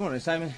Morning, Simon.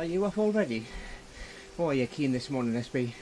Are you up already? Boy, are you keen this morning, SB?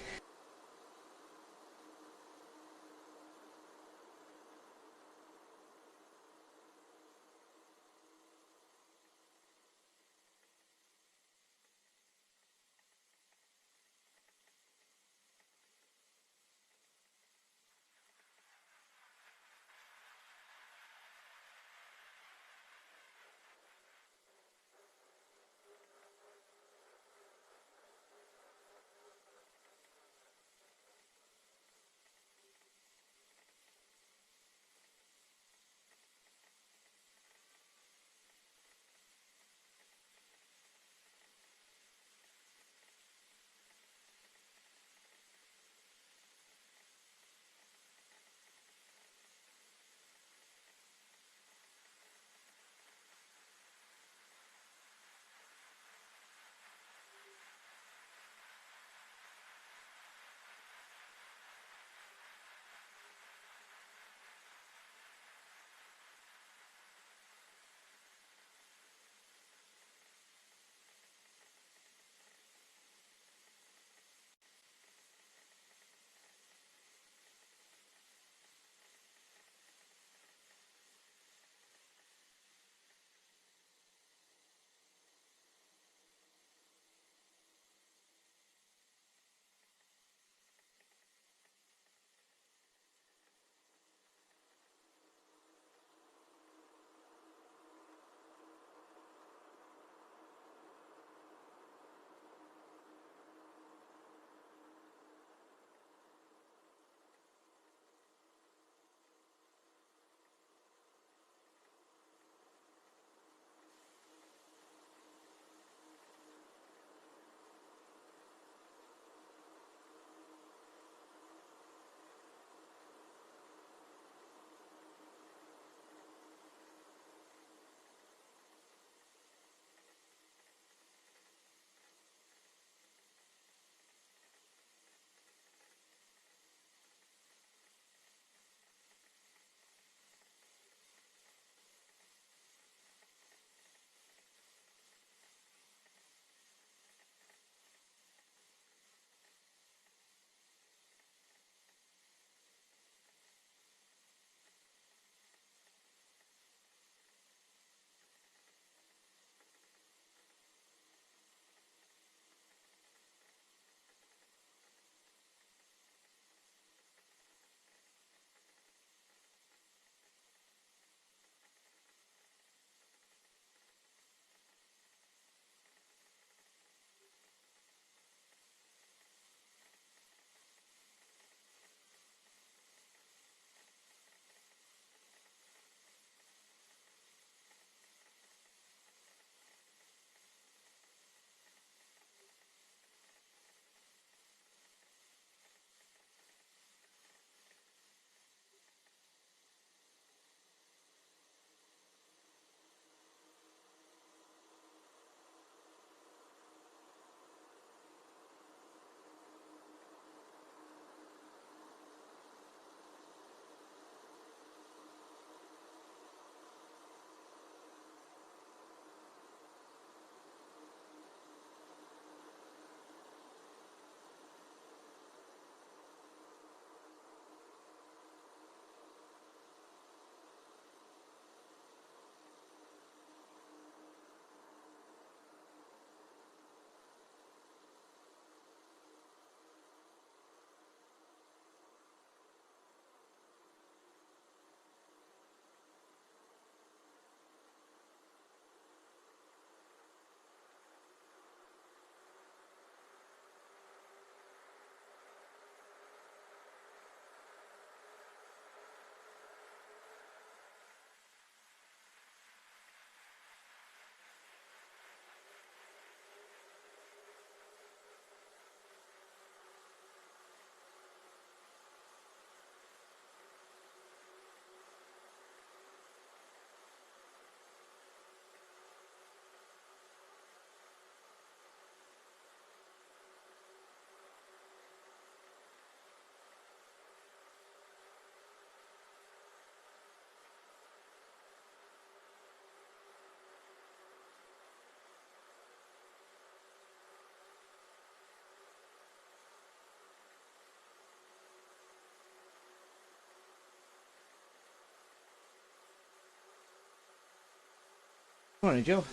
Morning, Joe.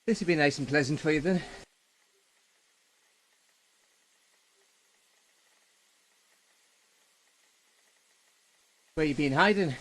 This will be nice and pleasant for you then. Where you been hiding?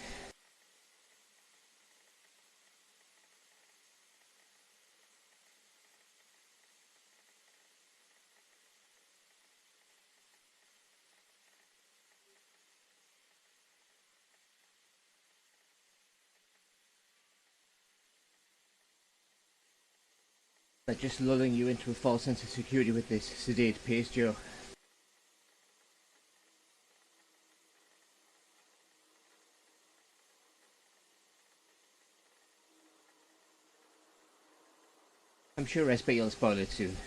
They're just lulling you into a false sense of security with this sedate pace, Joe. I'm sure SB will spoil it soon.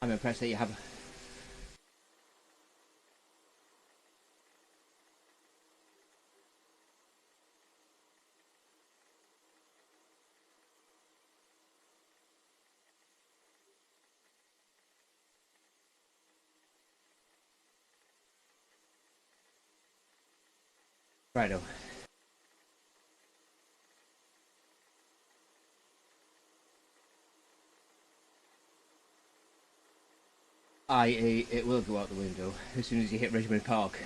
I'm impressed that you have. Righto. It will go out the window as soon as you hit Regiment Park.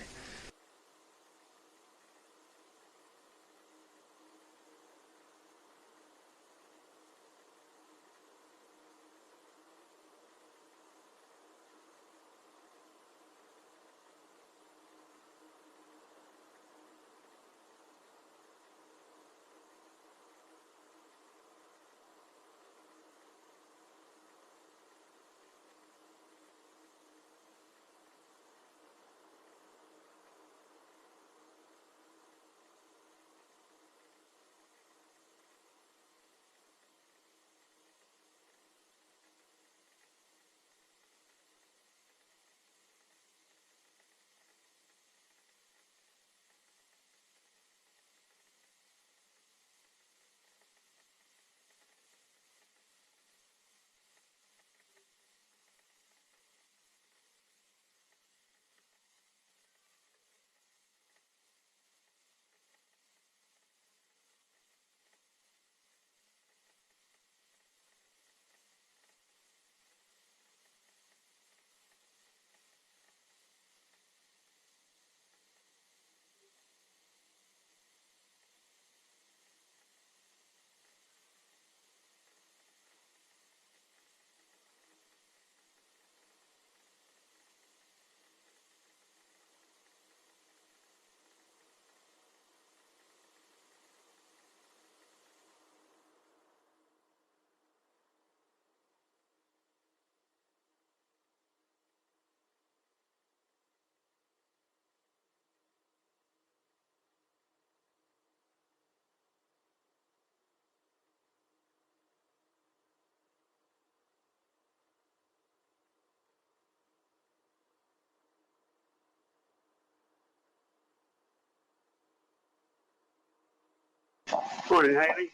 Morning, Haley.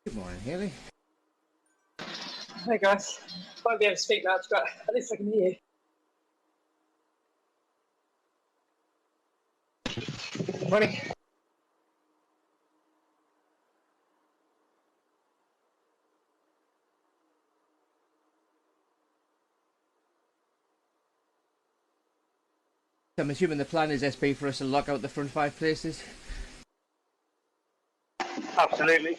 Good morning, Haley. Hey guys, won't be able to speak loud, but at least I can hear you. Morning. So I'm assuming the plan is SB for us to lock out the front 5 places. Absolutely.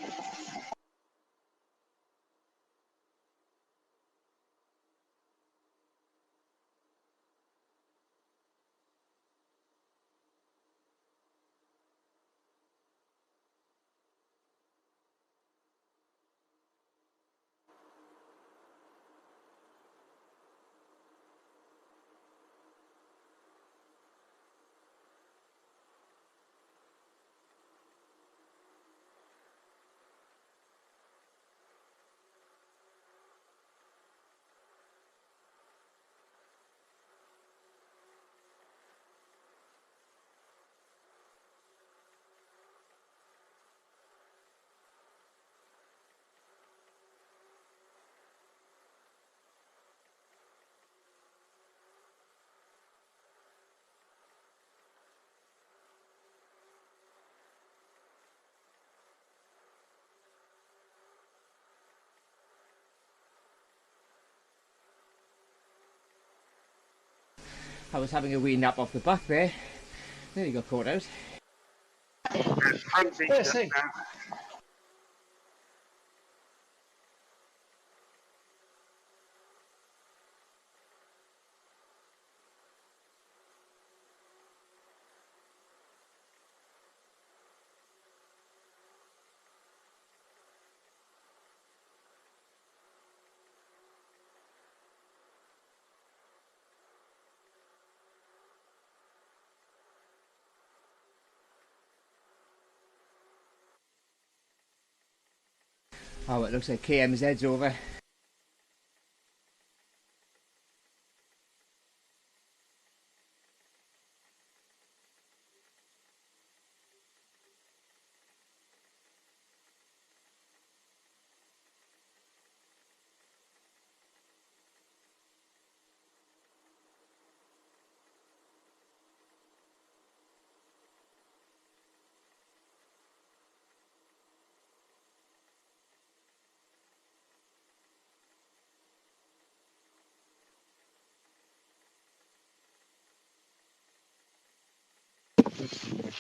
I was having a wee nap off the back there. Nearly got caught out. Front seat Yeah, just same. now. Oh, it looks like KMZ's over.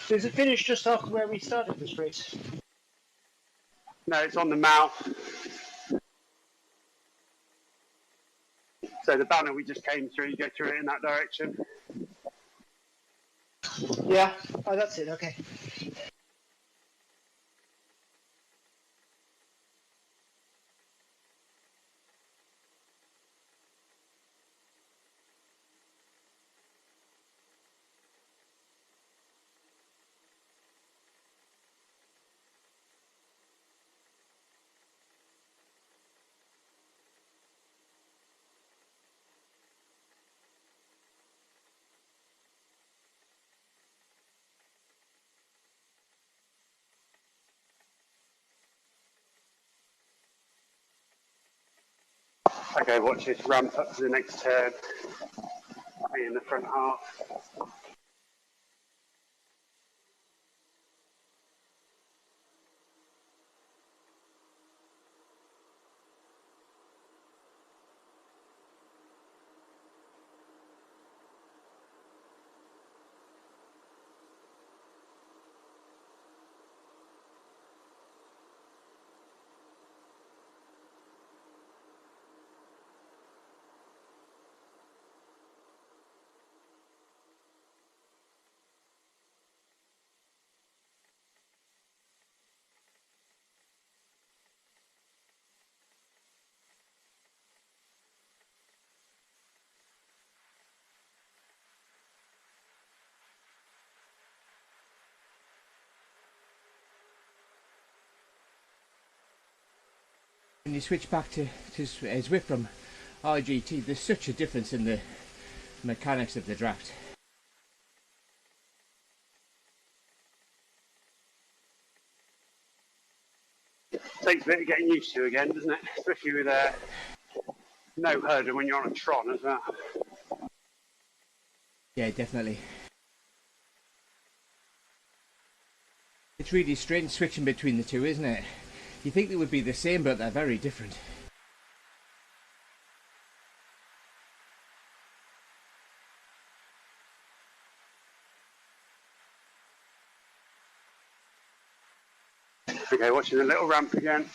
Does it finish just after where we started this race? No, it's on the mouth. So the banner we just came through, you go through it in that direction. Yeah. Oh, that's it. Okay. Okay, watch this ramp up to the next turn. Be in the front half. When you switch back to Zwift from RGT, there's such a difference in the mechanics of the draft. Takes a bit of getting used to again, doesn't it? Especially with no herder when you're on a Tron as well. Yeah, definitely. It's really strange switching between the two, isn't it? You think they would be the same, but they're very different. Okay, watching the little ramp again.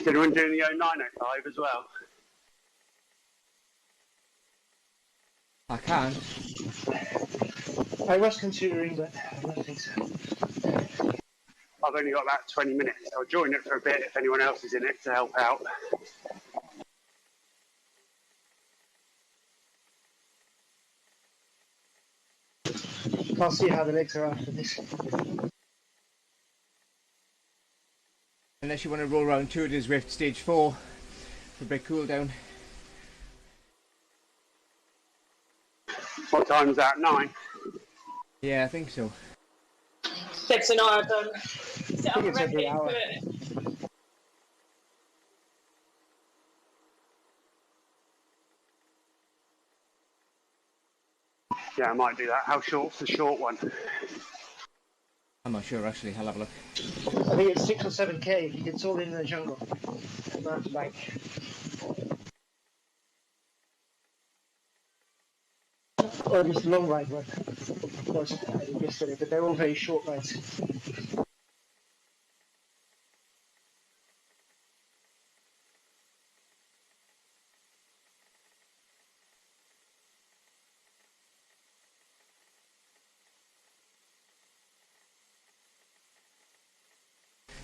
Is anyone doing the 0905 as well? I can. I was considering, but I don't think so. I've only got about 20 minutes. I'll join it for a bit if anyone else is in it to help out. I'll see how the legs are after this. Unless you want to roll around to the Zwift stage 4 for a bit cool down. What time is that? 9? Yeah, I think so. Debs and I have set up a it's every record hour. for Yeah, I might do that. How short's the short one? I'm not sure actually, I'll have a look. I think it's 6 or 7k. It's all in the jungle. Mountain bike. Or just a long ride one. Of course, I did yesterday, but they're all very short rides.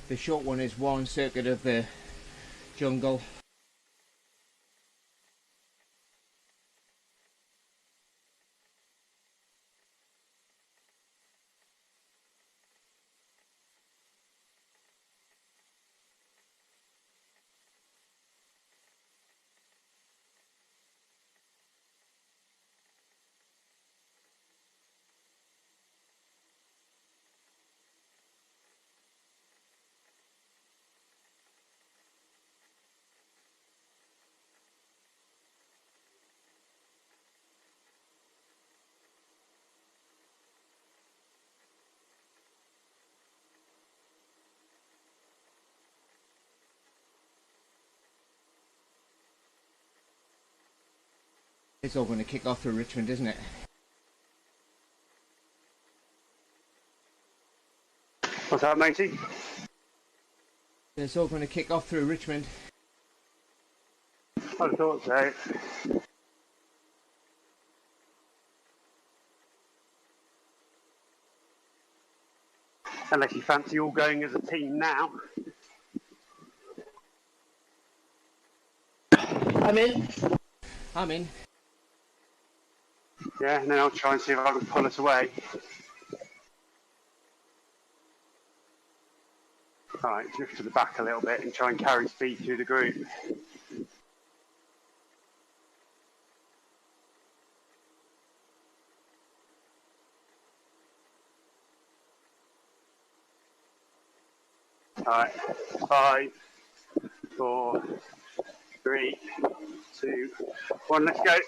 The short one is one circuit of the jungle. It's all going to kick off through Richmond, isn't it? What's that, matey? It's all going to kick off through Richmond. I thought so. Unless you fancy all going as a team now. I'm in. I'm in. Yeah, and then I'll try and see if I can pull us away. Alright, drift to the back a little bit and try and carry speed through the group. Alright, 5, 4, 3, 2, 1, let's go.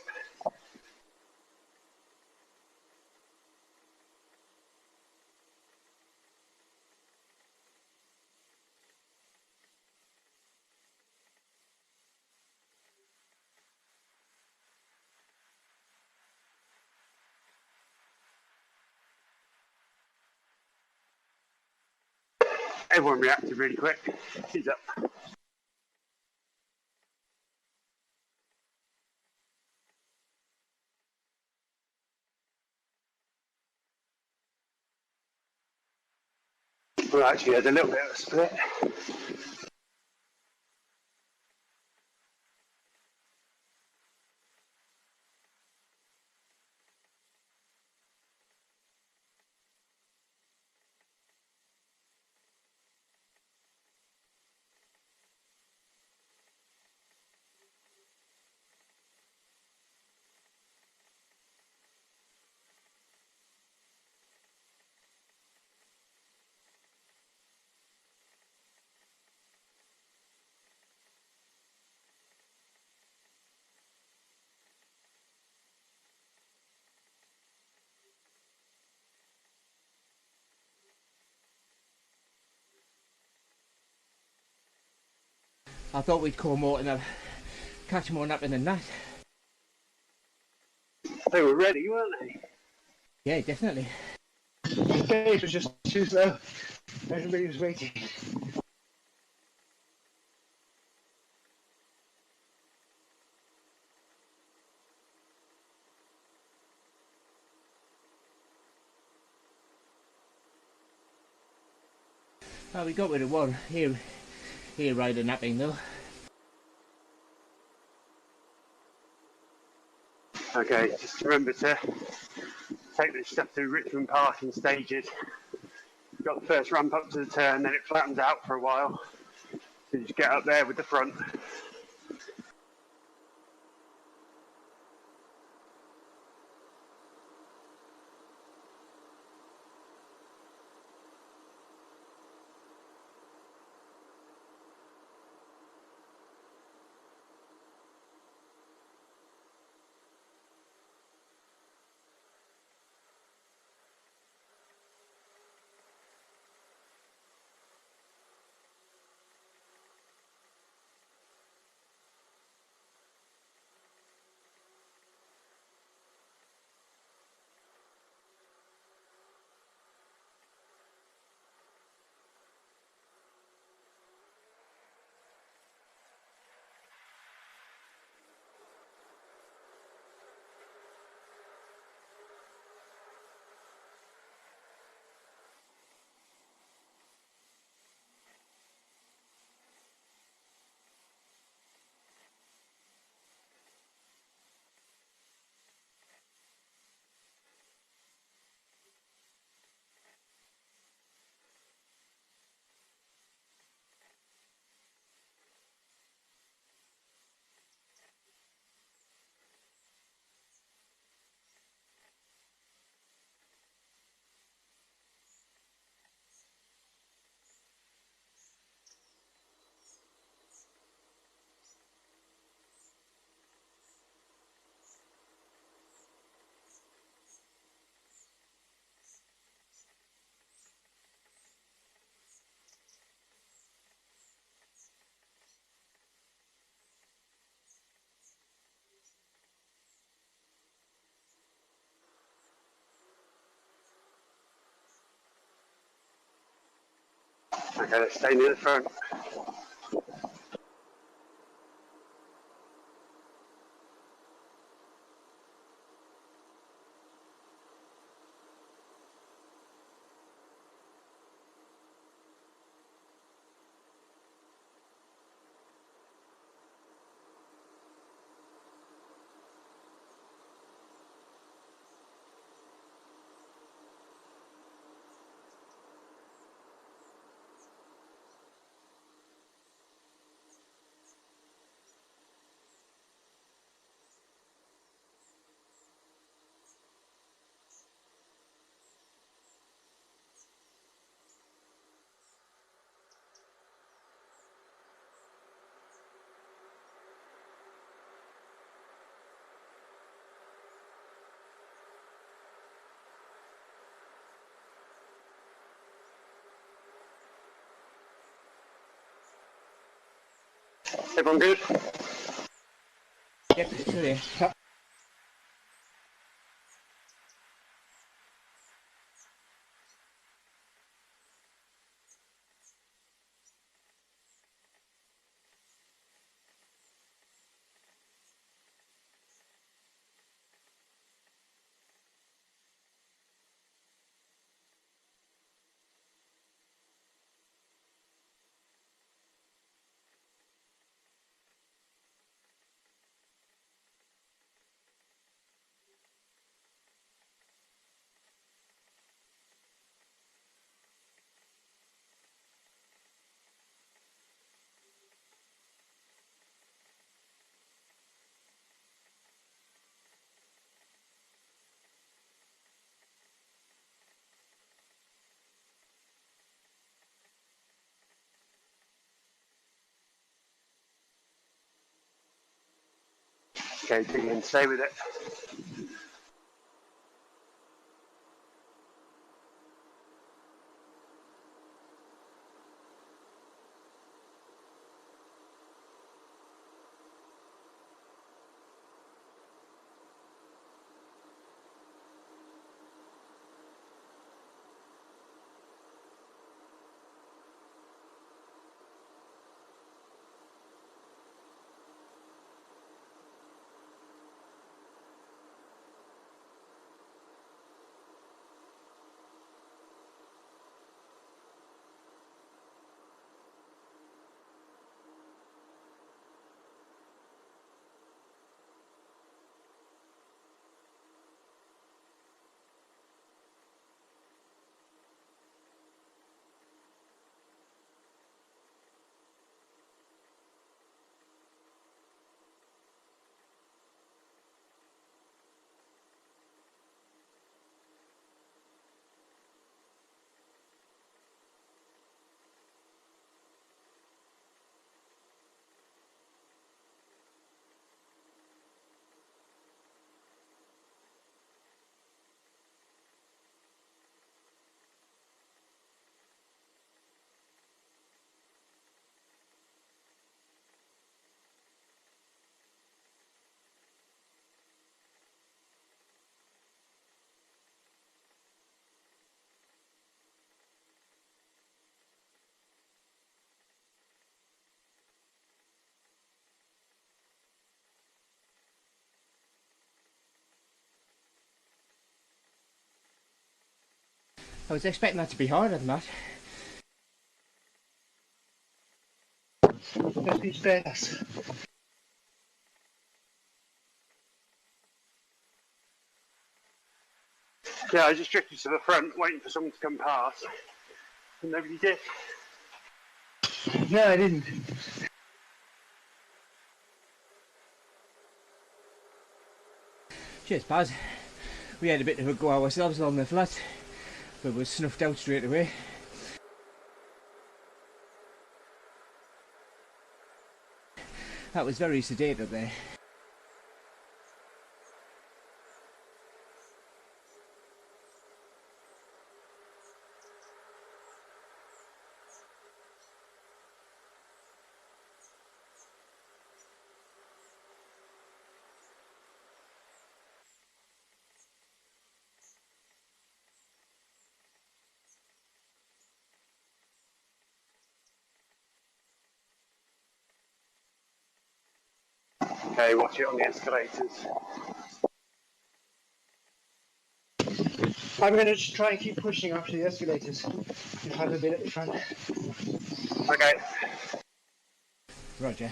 Everyone reacted really quick. He's up. Well, actually, there's a little bit of a split. I thought we'd call more and catch more napping than that. They were ready, weren't they? Yeah, definitely. The pace was just too slow. Everybody was waiting. Oh, we got rid of one here rider napping though. Okay, just remember to take this stuff through Richmond Park in stages. You've got the first ramp up to the turn, then it flattens out for a while. So you just get up there with the front. Okay, let's stay near the front. Everyone good? Yep, it's there. Okay, dig in, stay with it. I was expecting that to be harder than that. Let's be fast. Yeah, I just drifted to the front, waiting for someone to come past, and nobody did. No, I didn't. Cheers, Baz. We had a bit of a go ourselves on the flat, but was snuffed out straight away. That was very sedate up there. Okay, watch it on the escalators. I'm going to just try and keep pushing after the escalators. You have a bit at the front. Okay. Roger.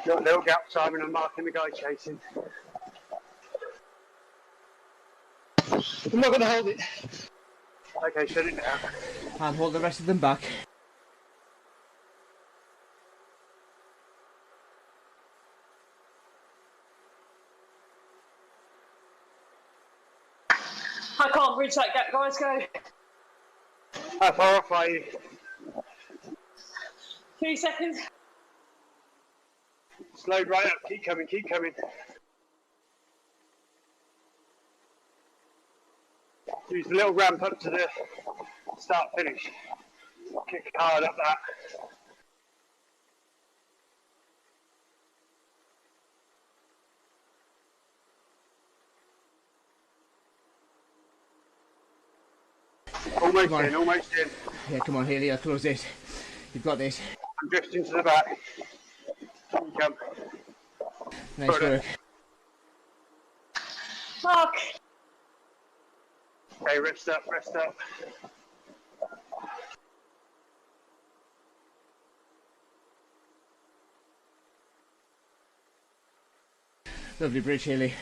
Got a little gap, Simon, and marking the guy chasing. I'm not going to hold it. Okay, shut it down. And hold the rest of them back. I can't bridge that gap, guys. Go. How far off are you? 2 seconds. Slowed right up, keep coming, keep coming. Use the little ramp up to the start finish. Kick hard up that. Almost in, almost in. Yeah, come on, Haley, I'll close this. You've got this. I'm drifting to the back. You come. Nice Got work. it. Fuck. Okay, rest up, rest up. Lovely bridge, Haley.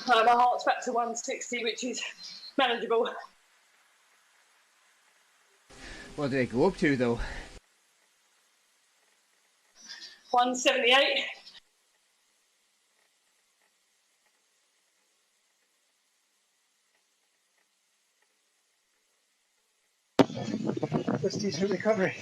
My heart's back to 160, which is manageable. What did it go up to though? 178. That's decent recovery.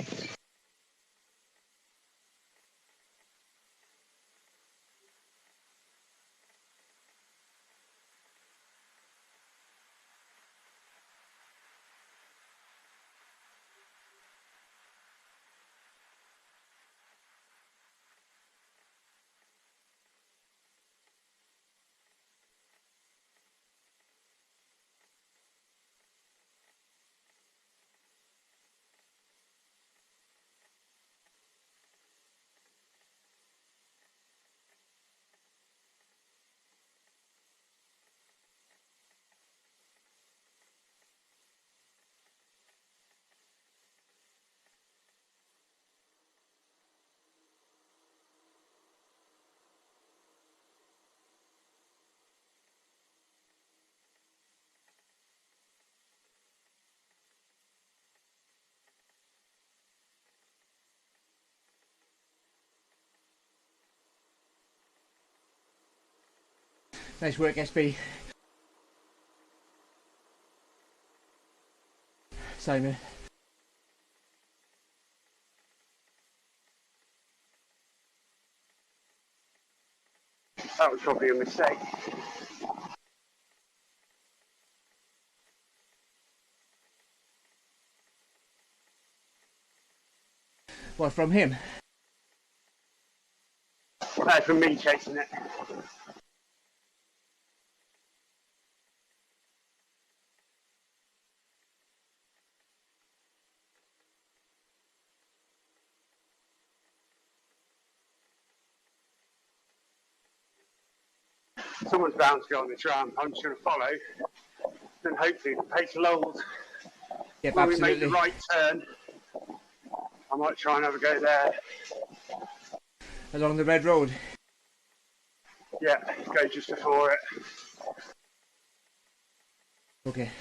Nice work, SB. Simon. That was probably a mistake. What, from him? From me chasing it. Someone's bound to go on this ramp. I'm just going to follow, and hopefully the pace lulls. Yep, When absolutely. we make the right turn, I might try and have a go there. Along the red road. Yeah, go just before it. Okay.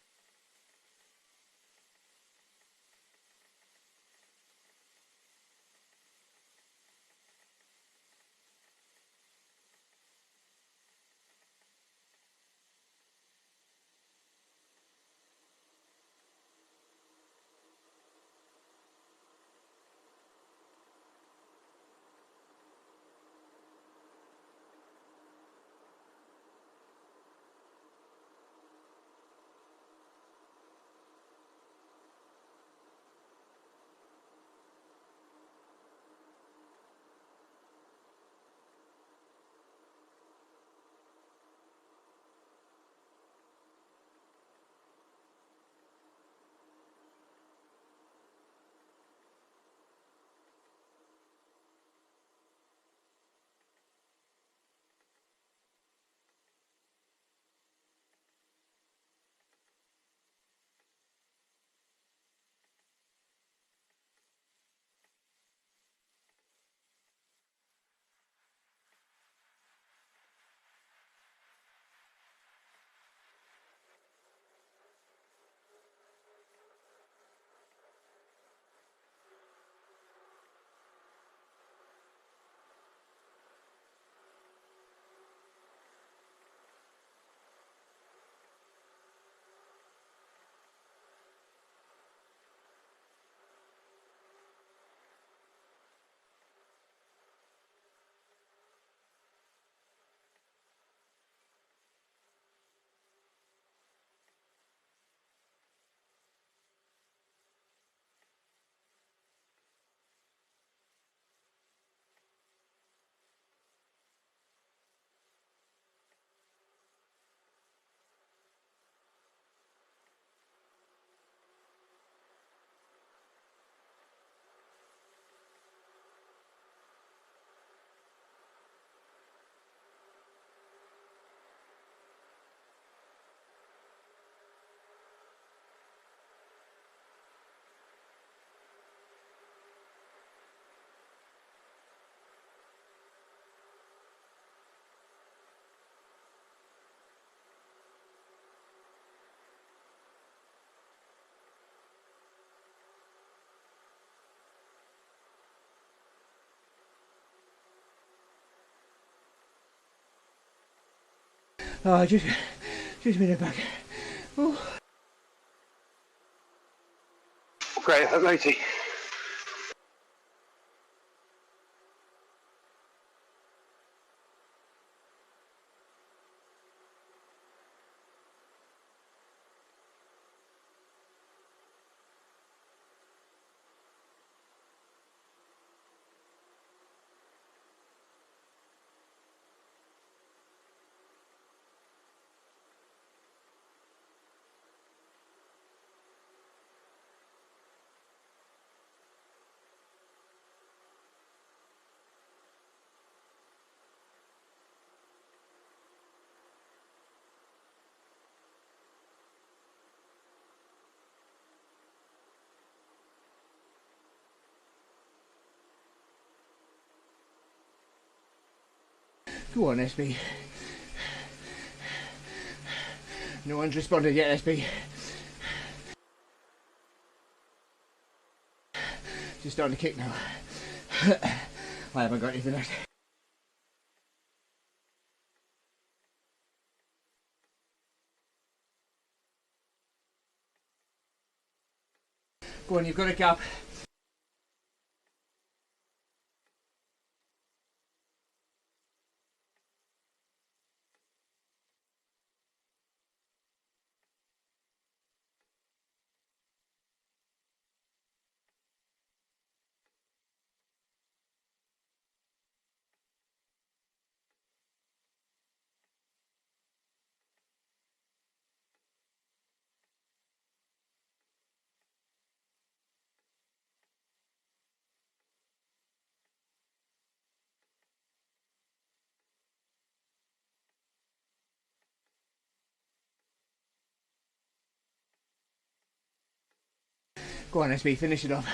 Oh, just a minute back. Oh. Great, matey. Go on, SB. No one's responded yet, SB. Just starting to kick now. I haven't got anything left. Go on, you've got a gap. Go on, SB, finish it off.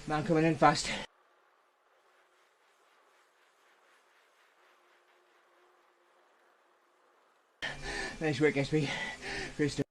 Man coming in fast. Nice work, SB. Kristin.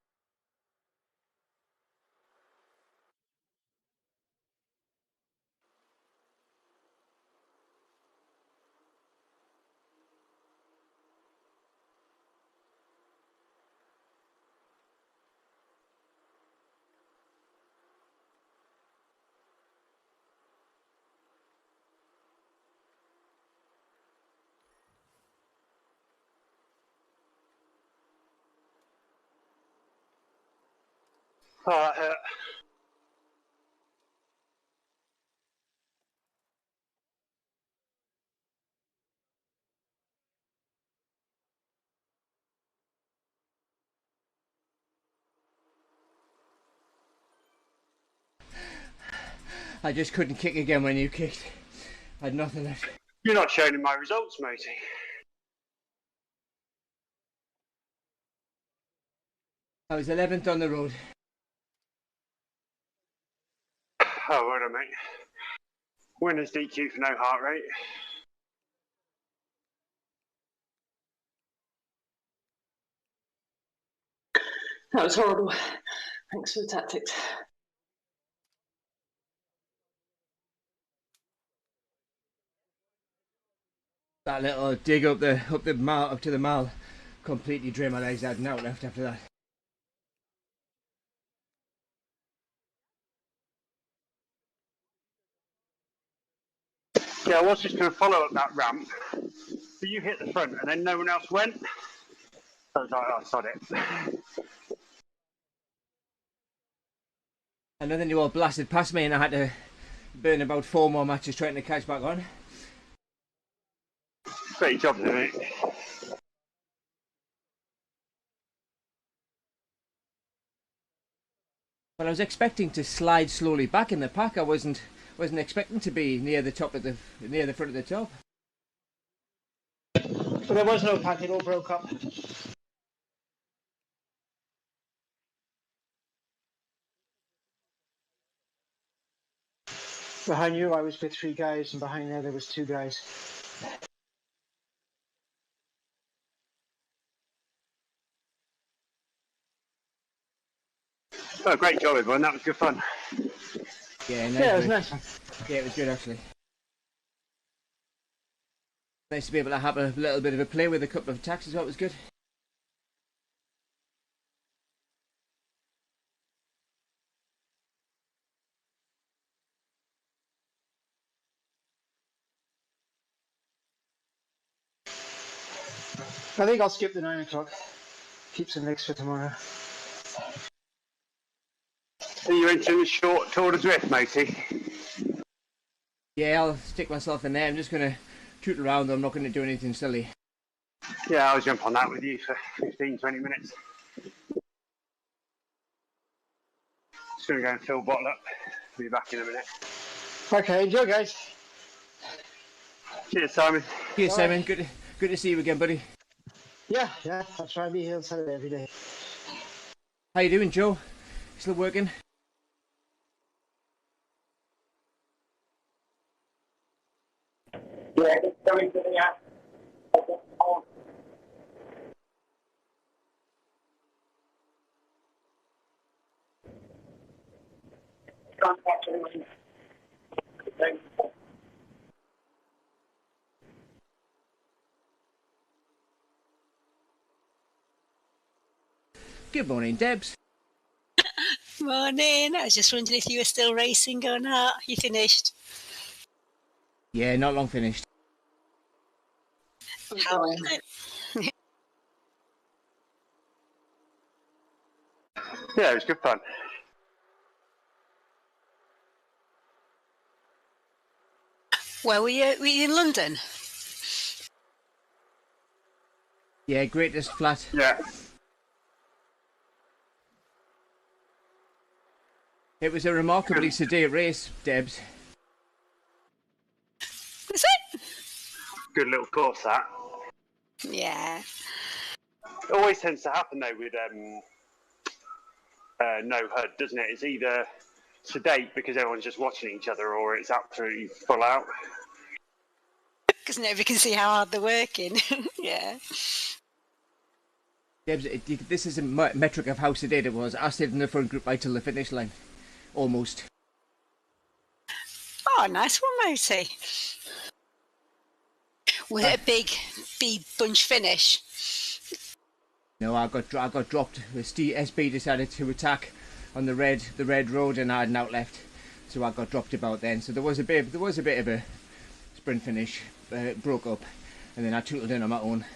Oh, that hurt. I just couldn't kick again when you kicked. I had nothing left. You're not showing my results, matey. I was 11th on the road. Oh, well done, mate. Winners DQ for no heart rate. That was horrible. Thanks for the tactics. That little dig up the mile, up to the mile, completely drained my legs. I had no left after that. Yeah, I was just going to follow up that ramp, but you hit the front and then no one else went. I was like, oh, sod it. And then you all blasted past me and I had to burn about 4 more matches trying to catch back on. Great job, mate. Well, I was expecting to slide slowly back in the pack. I wasn't expecting to be near the front of the top. But there was no pack, it all broke up. Behind you, I was with 3 guys, and behind there was 2 guys. Oh, great job, everyone. That was good fun. Yeah, nice. Yeah, it was nice. Yeah, it was good actually. Nice to be able to have a little bit of a play with a couple of attacks as well. It was good. I think I'll skip the 9 o'clock. Keep some legs for tomorrow. Are you entering a short Tour de Zwift, matey? Yeah, I'll stick myself in there. I'm just going to toot around though. I'm not going to do anything silly. Yeah, I'll jump on that with you for 15, 20 minutes. Just going to go and fill a bottle up. I'll be back in a minute. Okay, enjoy, guys. Cheers, Simon. Cheers, Simon. Good to see you again, buddy. Yeah, I'll try and be here on Saturday every day. How you doing, Joe? Still working? Yeah, it's going to the app. Good morning, Debs. Morning. I was just wondering if you were still racing or not. You finished? Yeah, not long finished. How was it? Yeah, it was good fun. Where were you? Were you in London? Yeah, greatest flat. Yeah. It was a remarkably sedate race, Debs. Was it? Good little course, that. Yeah. It always tends to happen, though, with no HUD, doesn't it? It's either sedate because everyone's just watching each other, or it's absolutely full out. Because nobody can see how hard they're working. Yeah. Debs, this is a metric of how sedate it was. I stayed in the front group right till the finish line. Almost. Oh, nice one, Moti. Was it a big bunch finish? No, I got dropped. SB decided to attack on the red road, and I hadn't out left, so I got dropped about then. So there was a bit of a sprint finish. Broke up, and then I tootled in on my own.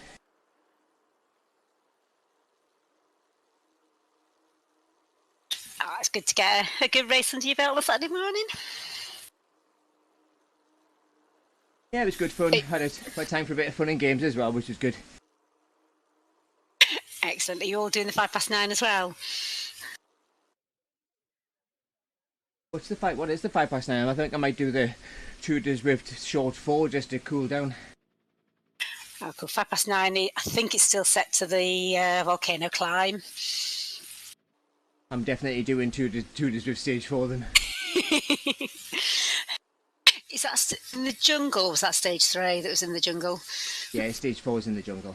Oh, it's good to get a good race under your belt on Saturday morning. Yeah, it was good fun. Had time for a bit of fun and games as well, which was good. Excellent. Are you all doing the 9:05 as well? What is the 9:05? I think I might do the Tour de Zwift short 4 just to cool down. Oh, cool. 9:05. I think it's still set to the volcano climb. I'm definitely doing Tour de Zwift stage 4 then. Is that in the jungle? Was that stage 3 that was in the jungle? Yeah, stage 4 is in the jungle.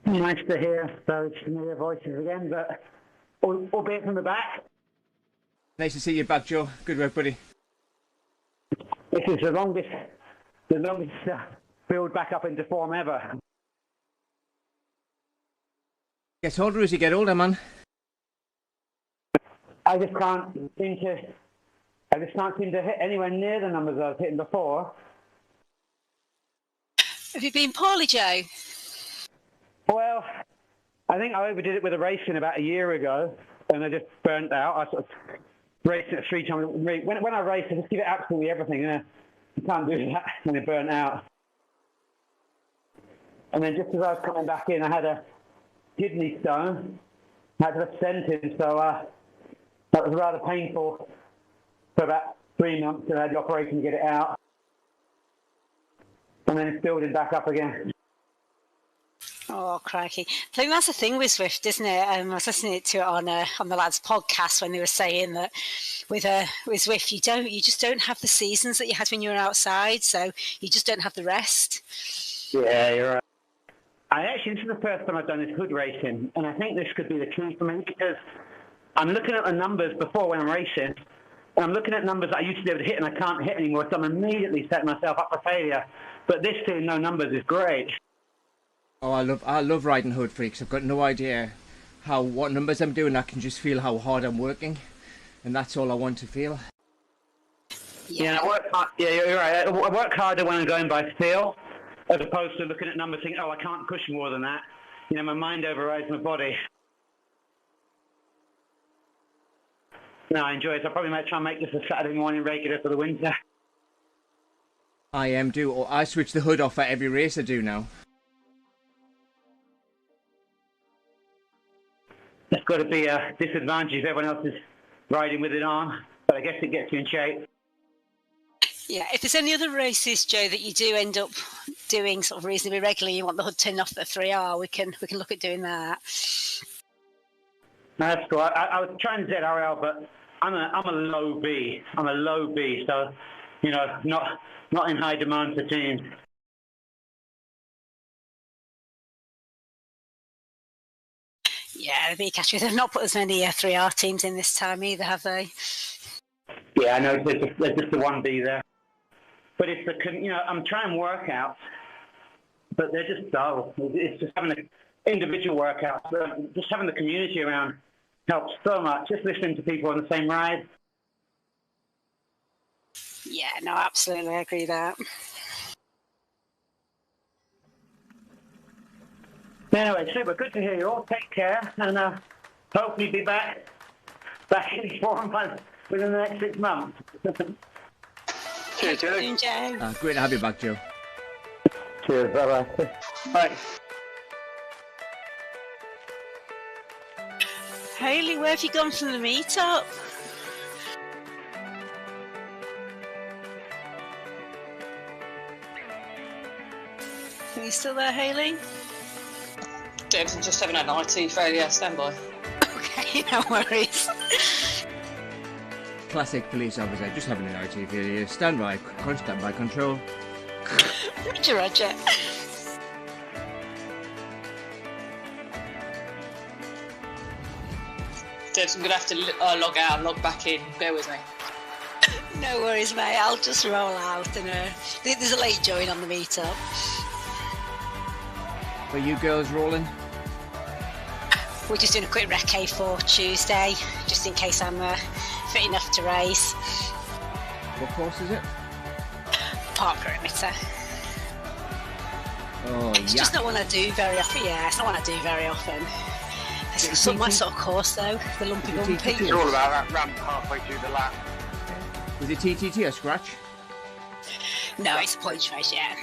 Nice to hear those familiar voices again, but albeit from the back. Nice to see you back, Joe. Good work, buddy. This is the longest build back up into form ever. Gets older as you get older, man. I just can't seem to hit anywhere near the numbers I was hitting before. Have you been poorly, Joe? Well, I think I overdid it with a racing about a year ago, and I just burnt out. I sort of raced it 3 times. When I race, I just give it absolutely everything. You can't do that when you're burnt out. And then just as I was coming back in, I had a kidney stone. I had to have stent in, so that was rather painful for about 3 months, and I had the operation to get it out. And then it's building back up again. Oh, Oh, crikey. I think that's the thing with Zwift, isn't it? I was listening to it on the lads' podcast when they were saying that with Zwift, you just don't have the seasons that you had when you were outside, so you just don't have the rest. Yeah, you're right. This is the first time I've done this hood racing, and I think this could be the key for me because I'm looking at the numbers before when I'm racing, and I'm looking at numbers that I used to be able to hit and I can't hit anymore, so I'm immediately setting myself up for failure. But this doing no numbers is great. Oh, I love riding hood freaks. I've got no idea what numbers I'm doing. I can just feel how hard I'm working, and that's all I want to feel. Yeah, you're right. I work harder when I'm going by feel, as opposed to looking at numbers thinking, oh, I can't push more than that. You know, my mind overrides my body. No, I enjoy it. I probably might try and make this a Saturday morning regular for the winter. I switch the hood off at every race I do now. That's got to be a disadvantage if everyone else is riding with it on, but I guess it gets you in shape. Yeah, if there's any other races, Joe, that you do end up doing sort of reasonably regularly, you want the hood turned off at 3R, we can look at doing that. No, that's cool. I was trying ZRL, but I'm a low B. I'm a low B, so you know, not in high demand for teams. Yeah, the B category. They've not put as many 3R teams in this time either, have they? Yeah, I know. There's just the one B there. But it's I'm trying workouts, but they're just dull. It's just having the individual workouts, just having the community around helps so much. Just listening to people on the same ride. Yeah, no, absolutely, I agree with that. Anyway, super. Good to hear you all. Take care, and hopefully be back in form within the next 6 months. Cheers, Joe. Great to have you back, Joe. Cheers. Bye-bye. Bye. Hayley, where have you gone from the meet-up? Are you still there, Hayley? I'm just having an IT failure. Stand by. Okay, no worries. Classic police officer, just having an IT failure. Stand by control. Roger. Debs, I'm going to have to log out and log back in. Bear with me. No worries, mate. I'll just roll out and there's a late join on the meet-up. Are you girls rolling? We're just doing a quick recce for Tuesday, just in case I'm fit enough to race. What course is it? Park perimeter. Oh, It's just not one I do very often. Yeah, it's not one I do very often. It's not my sort of course though, the lumpy bumpy. It's all about that ramp halfway through the lap. Was it TTT or scratch? No, it's a points race, yeah.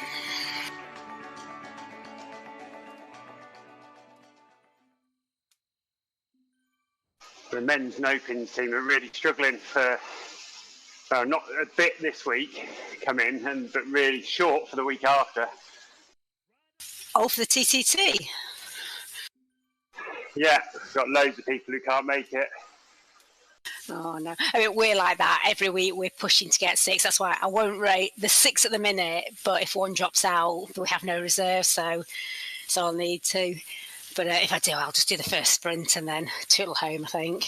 The men's and opens team are really struggling for not a bit this week come in, but really short for the week after. Oh, for the TTT? Yeah, we've got loads of people who can't make it. Oh no! I mean, we're like that every week. We're pushing to get 6. That's why I won't rate the 6 at the minute. But if one drops out, we have no reserve, so I'll need to. But if I do, I'll just do the first sprint and then tootle home, I think.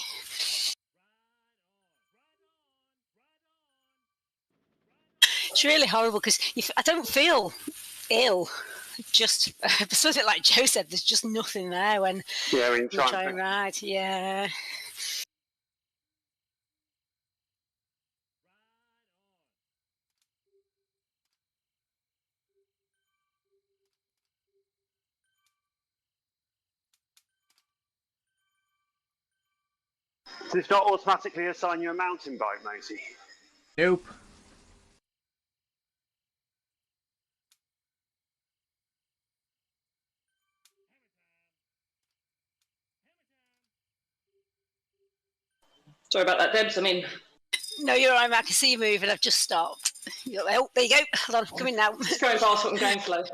It's really horrible because I don't feel ill. Just sort of like Joe said, there's just nothing there when you try and ride. Yeah. Does it not automatically assign you a mountain bike, Mosey? Nope. Sorry about that, Debs. I mean, No, you're all right, Matt. I can see you moving. I've just stopped. Oh, there you go. Hold on, I'm coming now. it's going fast, but I'm going slow.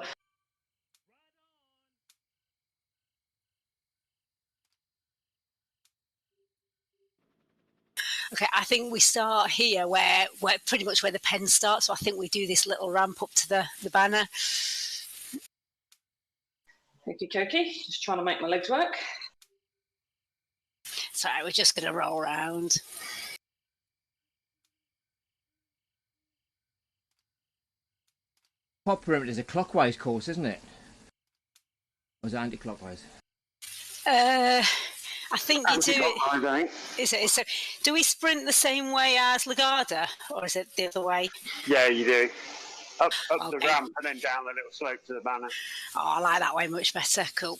Okay, I think we start here where pretty much where the pen starts. So I think we do this little ramp up to the banner. Okie dokie. Just trying to make my legs work. Sorry, we're just going to roll around. Pop perimeter is a clockwise course, isn't it? Or is it anti-clockwise? I think you do it. I think. Is it? So, do we sprint the same way as Lagarda, or is it the other way? Yeah, you do. Up the Okay. ramp and then down the little slope to the banner. Oh, I like that way much better. Cool.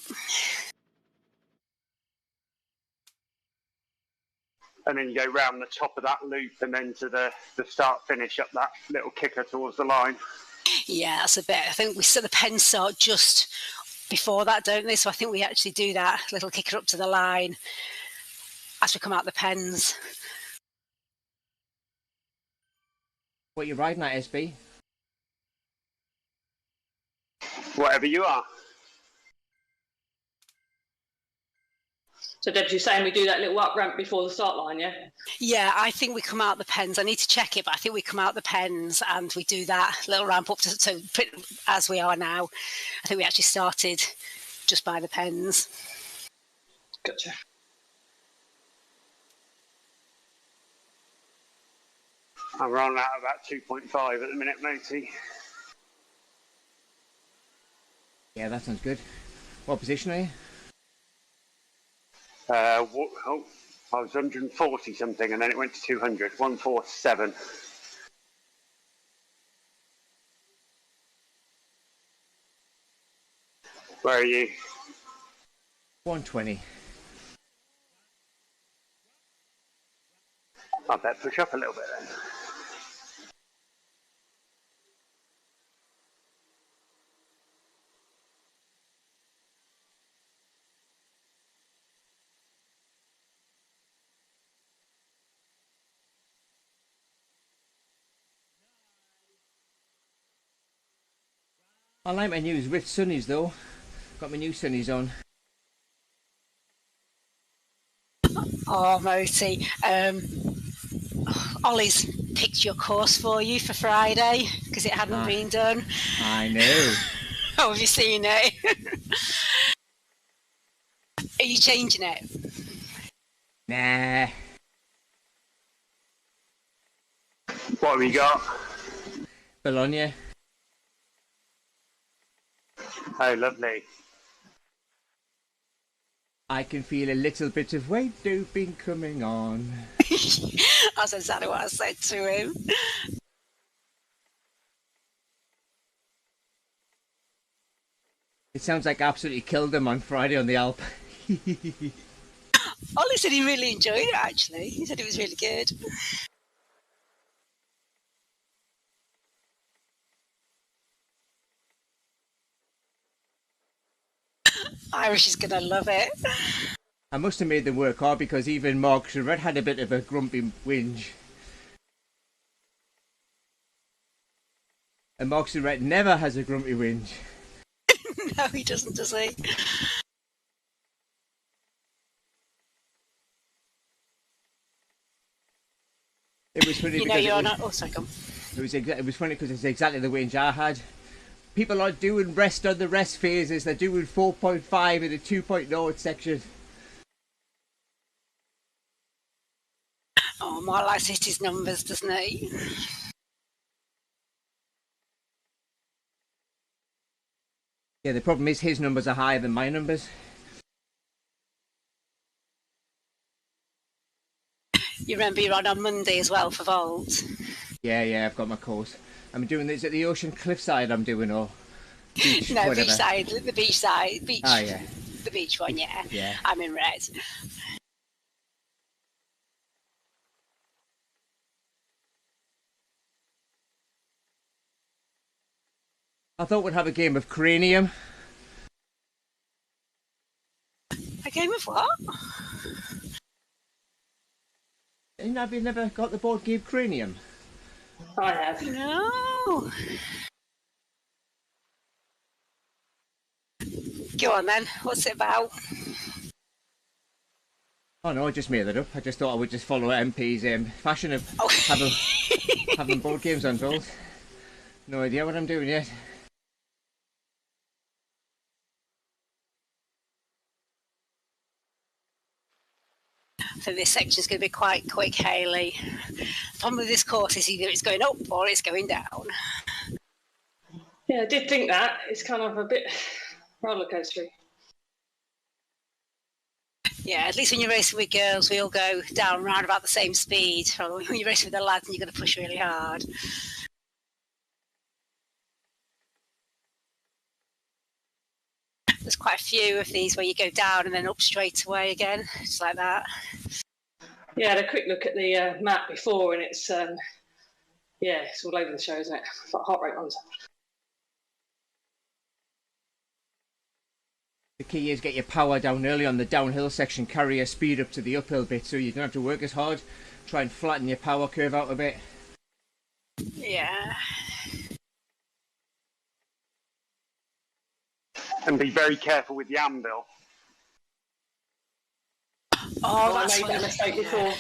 And then you go round the top of that loop and then to the start finish up that little kicker towards the line. Yeah, that's a bit. I think we set the pens start just before that, don't they? So I think we actually do that little kicker up to the line as we come out the pens. What are you riding at, SB? Whatever you are. So Debs, you're saying we do that little up ramp before the start line, yeah? Yeah, I think we come out the pens. I need to check it, but I think we come out the pens and we do that little ramp up to so as we are now. I think we actually started just by the pens. Gotcha. I'm running out about 2.5 at the minute, matey. Yeah, that sounds good. What position are you? I was 140 something and then it went to 200, 147. Where are you? 120. I bet push up a little bit then. I like my new Zwift sunnies though. Got my new sunnies on. Oh, Moti. Ollie's picked your course for you for Friday because it hadn't been done. I know. Oh, have you seen it? Are you changing it? Nah. What have you got? Bologna. Oh, lovely. I can feel a little bit of weight doping coming on. That's exactly what I said to him. It sounds like I absolutely killed him on Friday on the Alp. Ollie said he really enjoyed it, actually. He said it was really good. Irish is going to love it. I must have made them work hard because even Mark Charette had a bit of a grumpy whinge. And Mark Charette never has a grumpy whinge. No, he doesn't, does he? It was funny You know because you're not... Oh, sorry, come. it was funny because it's exactly the whinge I had. People are doing rest on the rest phases. They're doing 4.5 in the 2.0 section. Oh, Mark likes to hit his numbers, doesn't he? Yeah, the problem is his numbers are higher than my numbers. You remember you're on Monday as well for Vault. Yeah, I've got my course. I'm doing this at the Ocean Cliffside. I'm doing or beach, No, whatever. the beach side. Beach. Ah, yeah. The beach one, yeah. Yeah. I'm in red. I thought we'd have a game of Cranium. A game of what? Have you never got the board game Cranium? I have. No. Go on then. What's it about? Oh no, I just made that up. I just thought I would just follow MP's fashion of Oh. having board games on both. No idea what I'm doing yet. So this section's going to be quite quick, Hayley. The problem with this course is either it's going up or it's going down. Yeah, I did think that. It's kind of a bit roller coastery. Yeah, at least when you're racing with girls, we all go down around about the same speed. When you're racing with the lads, and you're going to push really hard. There's quite a few of these where you go down and then up straight away again, just like that. Yeah, I had a quick look at the map before, and it's it's all over the show, isn't it? Like heart rate ones. The key is get your power down early on the downhill section, carry your speed up to the uphill bit so you don't have to work as hard. Try and flatten your power curve out a bit. Yeah. And be very careful with the anvil. Oh, I that's made that mistake before.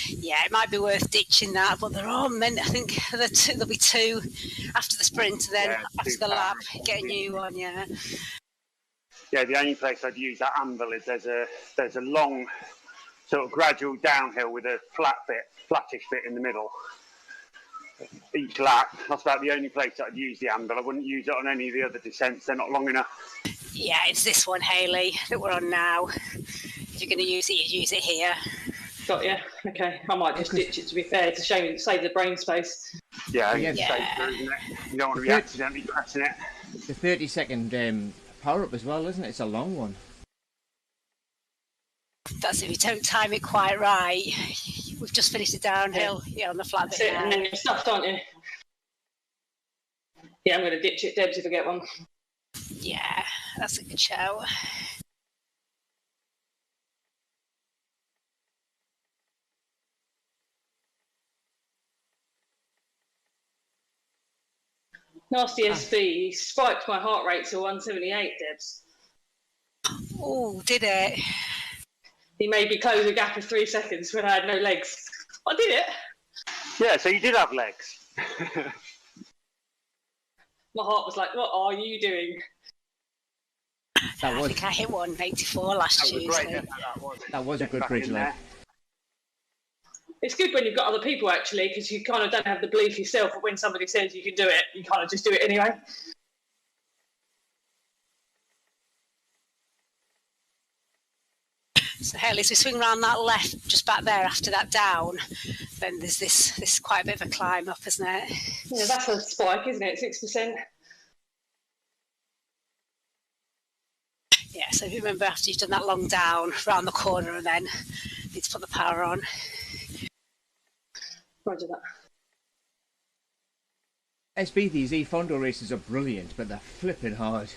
Yeah, it might be worth ditching that, but there are many. I think there'll be two after the sprint, and then after the lap, get a new one. Yeah. Yeah, the only place I'd use that anvil is there's a long, sort of gradual downhill with a flattish bit in the middle. Each lap, that's about the only place I'd use the anvil. I wouldn't use it on any of the other descents. They're not long enough. Yeah, it's this one, Hayley, that we're on now. If you're going to use it, you use it here. Got you. Okay, I might just ditch it. To be fair, it's a shame to save the brain space. Yeah, Yeah. safer, isn't it? You don't want to be accidentally pressing it. The 30-second power up as well, isn't it? It's a long one. That's if you don't time it quite right. We've just finished the downhill. Yeah, on the flat That's bit it, now. and then you're stuffed, aren't you? Yeah, I'm going to ditch it, Debs, if I get one. Yeah, that's a good show. Nasty SB spiked my heart rate to 178, Debs. Oh, did it? He made me close a gap of 3 seconds when I had no legs. I did it. Yeah, so you did have legs. My heart was like, what are you doing? That I was think I hit 184 last That was Tuesday. great effort, that was a good Back bridge in leg. there. It's good when you've got other people, actually, because you kind of don't have the belief yourself, but when somebody says you can do it, you kind of just do it anyway. So Hayley, as we swing around that left, just back there after that down, then there's this quite a bit of a climb up, isn't it? Yeah, that's a spike, isn't it? 6%. Yeah, so if you remember after you've done that long down, round the corner and then need to put the power on. Roger that. SB, these E-Fondo races are brilliant, but they're flipping hard.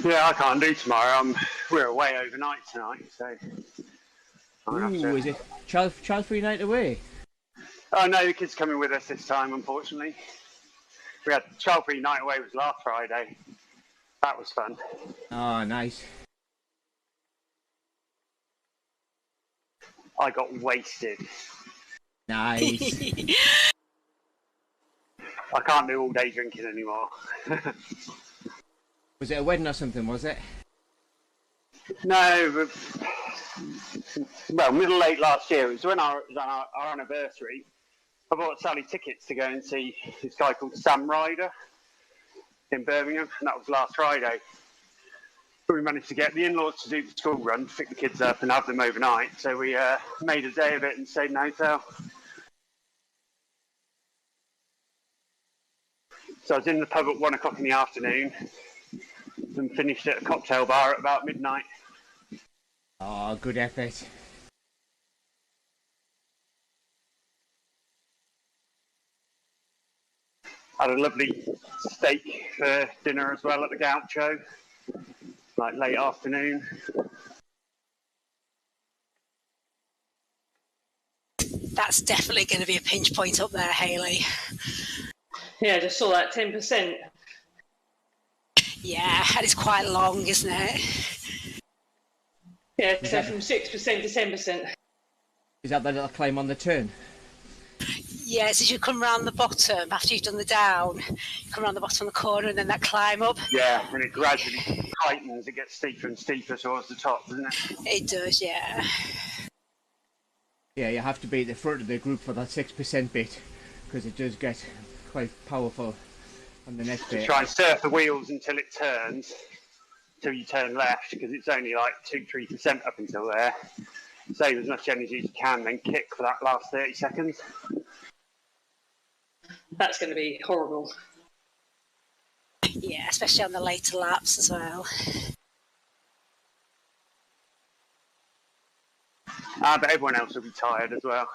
Yeah, I can't do tomorrow. We're away overnight tonight, so. I'm gonna have Ooh, to- is it child-free night away? Oh no, the kids are coming with us this time, unfortunately. We had child-free night away was last Friday. That was fun. Oh, nice. I got wasted. Nice. I can't do all day drinking anymore. Was it a wedding or something, was it? No, but, well, middle late last year. It was when it was on our anniversary. I bought Sally tickets to go and see this guy called Sam Ryder in Birmingham, and that was last Friday. But we managed to get the in-laws to do the school run, pick the kids up and have them overnight. So we made a day of it and stayed in a hotel. So I was in the pub at 1 o'clock in the afternoon and finished at a cocktail bar at about midnight. Oh, good effort. Had a lovely steak for dinner as well at the Gaucho, like late afternoon. That's definitely going to be a pinch point up there, Hayley. Yeah, I just saw that 10%. Yeah, and it's quite long, isn't it? Yeah, so from 6% to 10%. Is that the little climb on the turn? Yes, as you come round the bottom, after you've done the down, you come round the bottom of the corner and then that climb up. Yeah, and it gradually tightens. It gets steeper and steeper towards the top, doesn't it? It does, yeah. Yeah, you have to be at the front of the group for that 6% bit, because it does get quite powerful on the next bit. Try and surf the wheels until it turns, till you turn left, because it's only like 2-3% up until there. Save as much energy as you can, then kick for that last 30 seconds. That's going to be horrible. Yeah, especially on the later laps as well. But everyone else will be tired as well.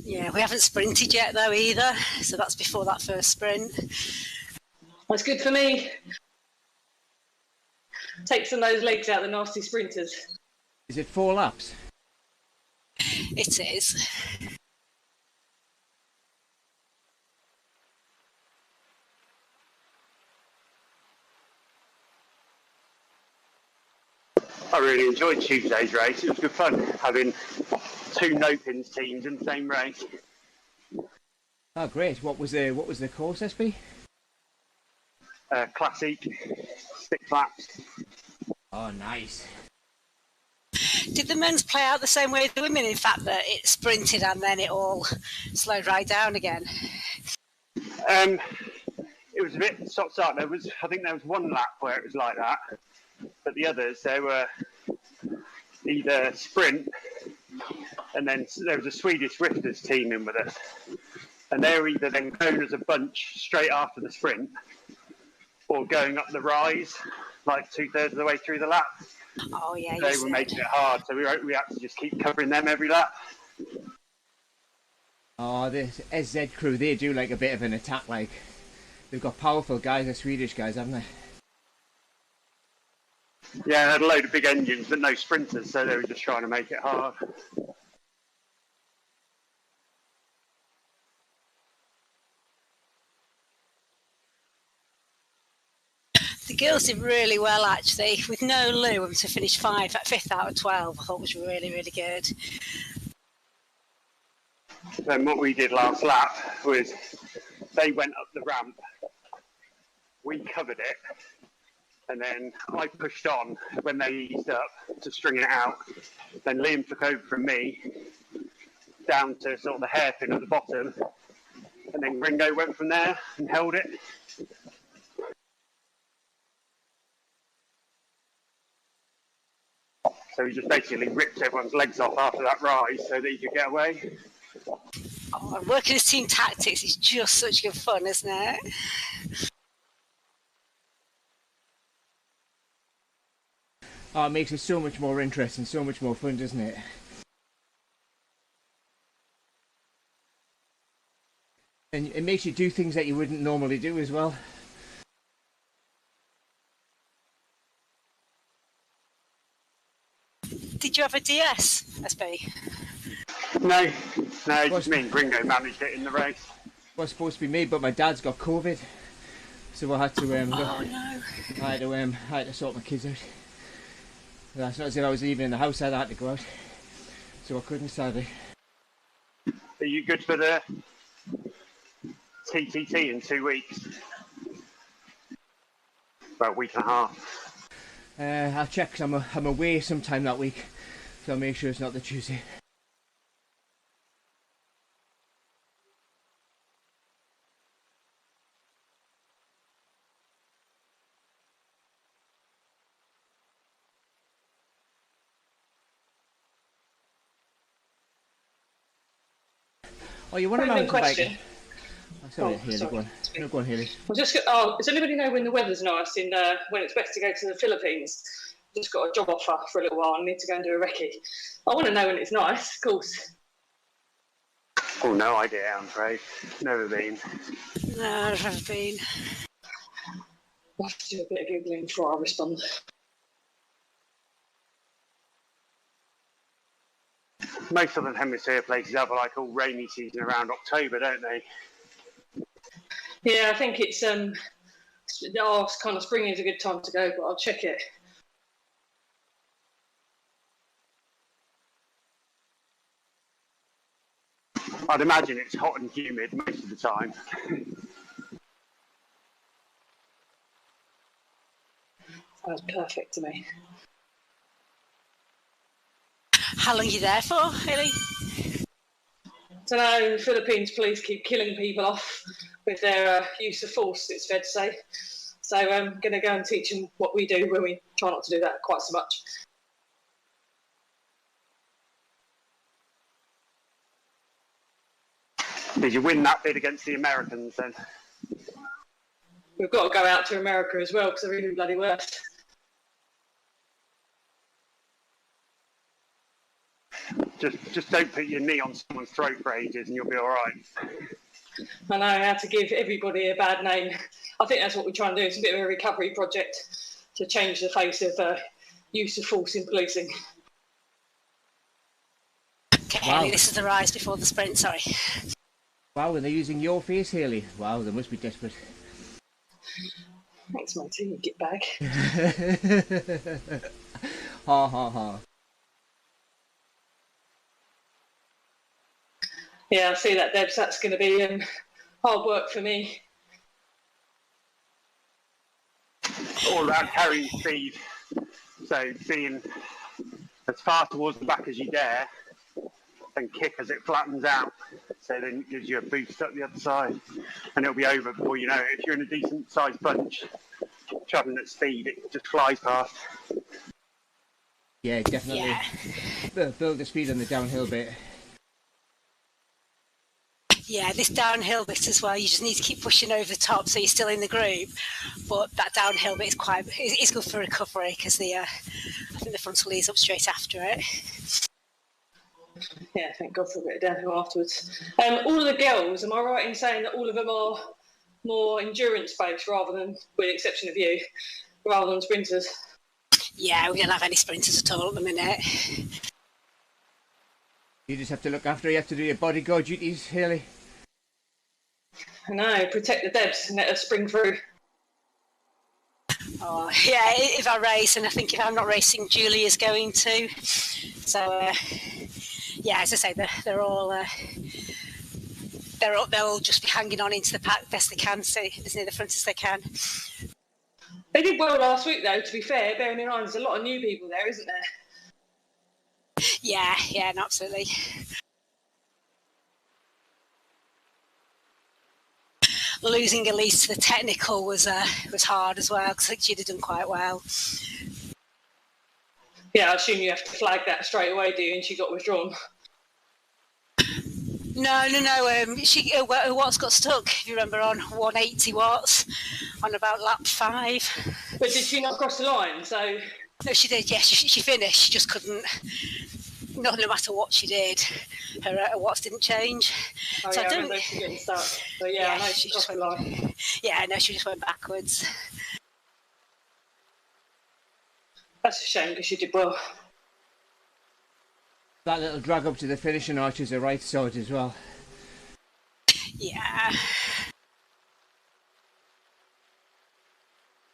Yeah, we haven't sprinted yet though either, so that's before that first sprint. That's good for me. Take some of those legs out, the nasty sprinters. Is it 4 laps? It is. I really enjoyed Tuesday's race. It was good fun having 2 no-pins teams in the same race. Oh, great! What was the course, SB? Classic, 6 laps. Oh, nice. Did the men's play out the same way as the women, in fact, that it sprinted and then it all slowed right down again? It was a bit stop-start. I think there was 1 lap where it was like that, but the others, they were either sprint, and then there was a Swedish Zwifters team in with us, and they were either then going as a bunch straight after the sprint, or going up the rise, like 2/3 of the way through the lap. Oh yeah, They were making it hard, so we had to just keep covering them every lap. Oh, this SZ crew, they do like a bit of an attack. Like, they've got powerful guys, the Swedish guys, haven't they? Yeah, they had a load of big engines, but no sprinters, so they were just trying to make it hard. The girls did really well actually, with no Lou, and to finish 5th out of 12, I thought was really, really good. Then what we did last lap was they went up the ramp, we covered it, and then I pushed on when they eased up to string it out. Then Liam took over from me down to sort of the hairpin at the bottom, and then Ringo went from there and held it. So he just basically ripped everyone's legs off after that rise so that he could get away. Oh, working as team tactics is just such good fun, isn't it? Oh, it makes it so much more interesting, so much more fun, doesn't it? And it makes you do things that you wouldn't normally do as well. Did you have a DS, SB? No, just me and Ringo managed it in the race. It was supposed to be me, but my dad's got COVID, so I had to Oh no! I had to sort my kids out. That's not as if I was leaving in the house. I had to go out, so I couldn't, sadly. Are you good for the TTT in 2 weeks? About a week and a half. I'll check 'cause I'm away sometime that week, so I'll make sure it's not the Tuesday. Oh, you want to mountain bike? Oh, sorry, Haley, go on. No, go on, Haley. Does anybody know when the weather's nice in when it's best to go to the Philippines? Just got a job offer for a little while. I need to go and do a recce. I want to know when it's nice, of course. Oh, no idea, I'm afraid. Never been. No, I've never been. I'll have to do a bit of Googling before I respond. Most Southern Hemisphere places have like all rainy season around October, don't they? Yeah, I think it's kind of spring is a good time to go, but I'll check it. I'd imagine it's hot and humid most of the time. Sounds perfect to me. How long are you there for, Haley? So now the Philippines police keep killing people off with their use of force, it's fair to say. So I'm going to go and teach them what we do when we try not to do that quite so much. Did you win that bid against the Americans then? We've got to go out to America as well because they're even bloody worse. Just don't put your knee on someone's throat for ages and you'll be all right. I know how to give everybody a bad name. I think that's what we're trying to do. It's a bit of a recovery project to change the face of use of force in policing. Okay, Wow. Haley, this is the rise before the sprint, sorry. Wow, and they're using your face, Haley. Wow, they must be desperate. Thanks, matey, you get back. Ha ha ha. Yeah, I see that, Debs. That's going to be hard work for me. All about carrying speed. So being as far towards the back as you dare and kick as it flattens out. So then it gives you a boost up the other side and it'll be over before you know it. If you're in a decent sized bunch, travelling at speed, it just flies past. Yeah, definitely. Yeah. Build the speed on the downhill bit. Yeah, this downhill bit as well, you just need to keep pushing over the top so you're still in the group. But that downhill bit is good for recovery because I think the frontal leads up straight after it. Yeah, thank God for a bit of downhill afterwards. All of the girls, am I right in saying that all of them are more endurance-based rather than, with the exception of you, rather than sprinters? Yeah, we don't have any sprinters at all at the minute. You just have to look after. You have to do your bodyguard duties, Haley. I know, protect the Debs and let us spring through. Oh, yeah, if I race, and I think if I'm not racing, Julia's going to. So, yeah, as I say, they'll all just be hanging on into the pack best they can, so as near the front as they can. They did well last week, though, to be fair, bearing in mind there's a lot of new people there, isn't there? Yeah, no, absolutely. Losing Elise to the technical was hard as well because I think she'd have done quite well. Yeah, I assume you have to flag that straight away, do you? And she got withdrawn. No. She watts got stuck. If you remember, on 180 watts on about lap 5. But did she not cross the line? So No, she did. Yeah, she finished. She just couldn't. No matter what she did, her watts didn't change. oh, So yeah, I I don't. remember she getting stuck. But yeah, I know she crossed the line. Yeah, no, she just went backwards. That's a shame because she did well. That little drag up to the finishing arch is the right side as well. Yeah.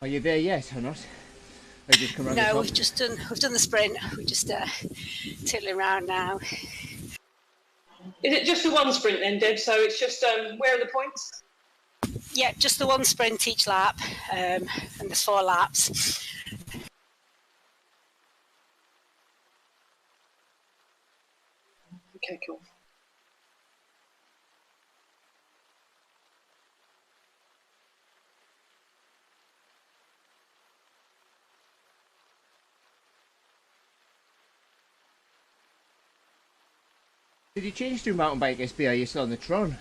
Are you there yet or not? Or you just come around the No, top? we've done the sprint. We're just tiddling around now. Is it just the one sprint then, Deb? So it's just where are the points? Yeah, just the one sprint each lap, and there's 4 laps. Okay, cool. Did you change to mountain bike SB? Are you still on the Tron?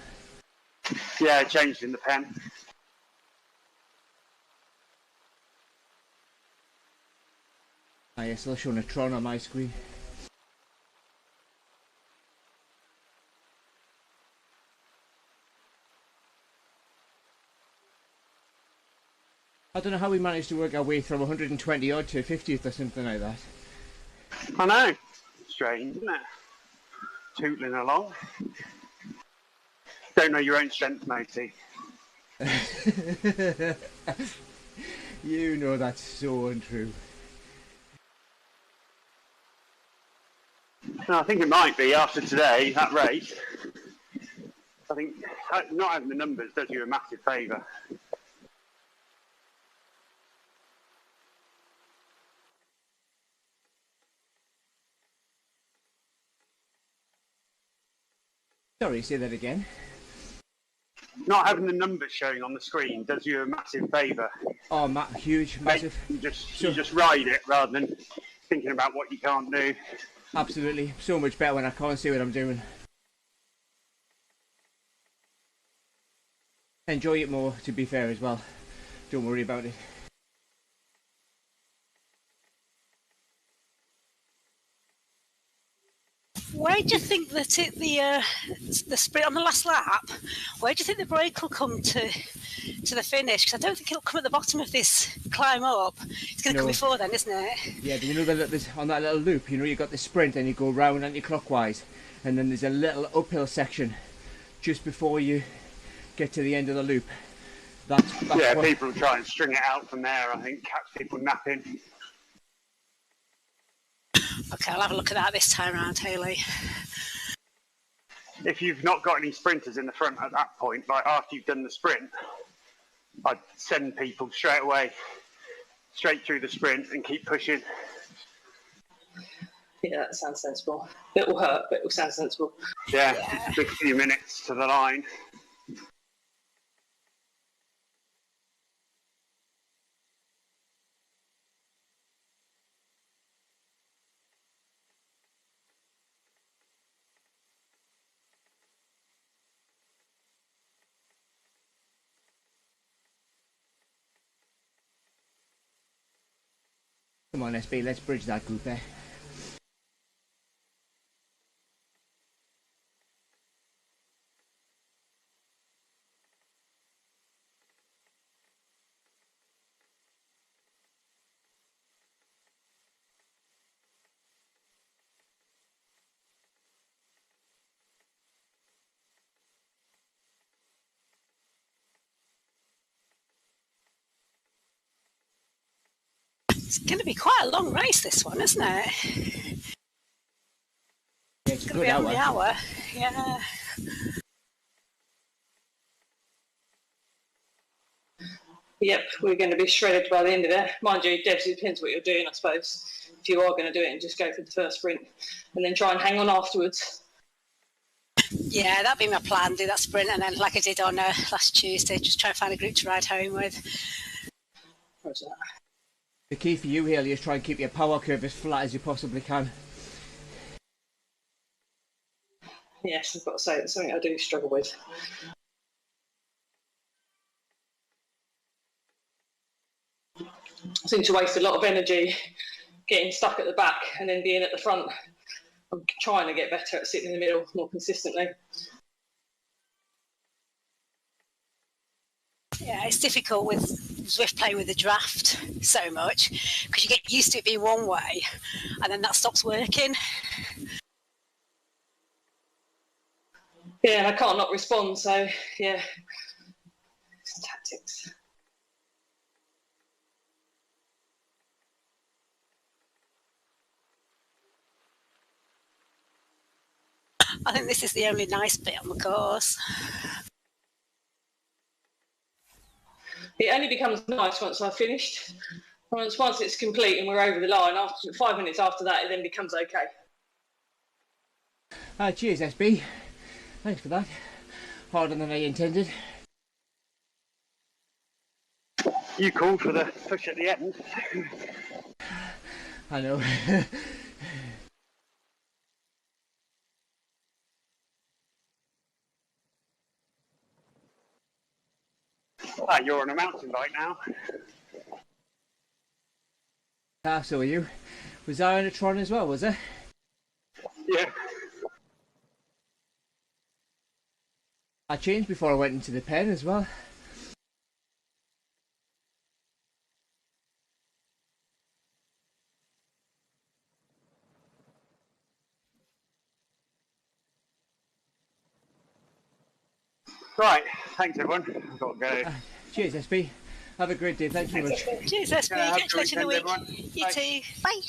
Yeah, it changed in the pen. I still showing a Tron on my screen. I don't know how we managed to work our way from 120 odd to 50th or something like that. I know. Strange, isn't it? Tootling along. Don't know your own strength, matey. You know that's so untrue. No, I think it might be after today, that race. I think not having the numbers does you a massive favour. Sorry, say that again. Not having the numbers showing on the screen does you a massive favour. Oh, huge, massive. You just ride it rather than thinking about what you can't do. Absolutely, so much better when I can't see what I'm doing. Enjoy it more, to be fair as well. Don't worry about it. Where do you think that the sprint on the last lap? Where do you think the break will come to the finish? Because I don't think it'll come at the bottom of this climb up. It's going to come before then, isn't it? Yeah, you know that on that little loop, you know you've got the sprint and you go round anti-clockwise, and then there's a little uphill section just before you get to the end of the loop. That's yeah, people try and string it out from there. I think catch people napping. Okay, I'll have a look at that this time round, Hayley. If you've not got any sprinters in the front at that point, like after you've done the sprint, I'd send people straight away, straight through the sprint and keep pushing. Yeah, that sounds sensible. It will hurt, but it will sound sensible. Yeah, a big few minutes to the line. Come on, SB, let's bridge that group there. It's going to be quite a long race, this one, isn't it? Yeah, it's going to be over the hour. Yeah. Yep, we're going to be shredded by the end of it. Mind you, Debs, it depends what you're doing, I suppose. If you are going to do it, and just go for the first sprint and then try and hang on afterwards. Yeah, that'd be my plan, do that sprint, and then like I did on last Tuesday, just try and find a group to ride home with. Roger that. The key for you, Haley, is try and keep your power curve as flat as you possibly can. Yes, I've got to say, it's something I do struggle with. I seem to waste a lot of energy getting stuck at the back and then being at the front. I'm trying to get better at sitting in the middle more consistently. Yeah, it's difficult with Zwift playing with the draft so much because you get used to it being one way and then that stops working. Yeah, and I can't not respond, so yeah, it's tactics. I think this is the only nice bit on the course. It only becomes nice once I've finished. Once it's complete and we're over the line, after 5 minutes after that, it then becomes okay. Cheers, SB. Thanks for that. Harder than I intended. You called for the push at the end. I know. You're on a mountain bike now. So are you. Was I on a Tron as well, was I? Yeah. I changed before I went into the pen as well. Right, thanks everyone. I've got to go. Cheers, SB. Have a great day. Thanks very much. Cheers, SB. Have a Catch good you later in the week. weekend, everyone. You Bye. too. Bye.